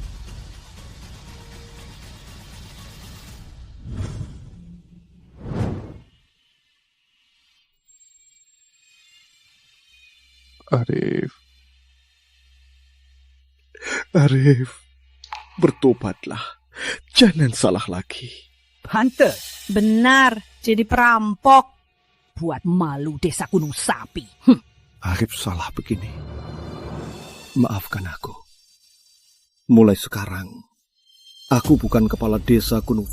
Arif, bertobatlah. Jangan salah lagi. Pantes. Benar, jadi perampok. Buat malu desa Gunung Sapi. Arif salah begini. Maafkan aku. Mulai sekarang, aku bukan kepala desa Gunung.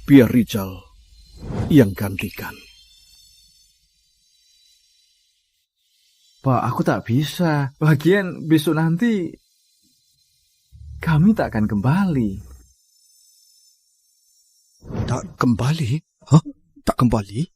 Biar Rizal yang gantikan. Pak, aku tak bisa. Lagian besok nanti kami tak akan kembali. Tak kembali? Hah? Tak kembali?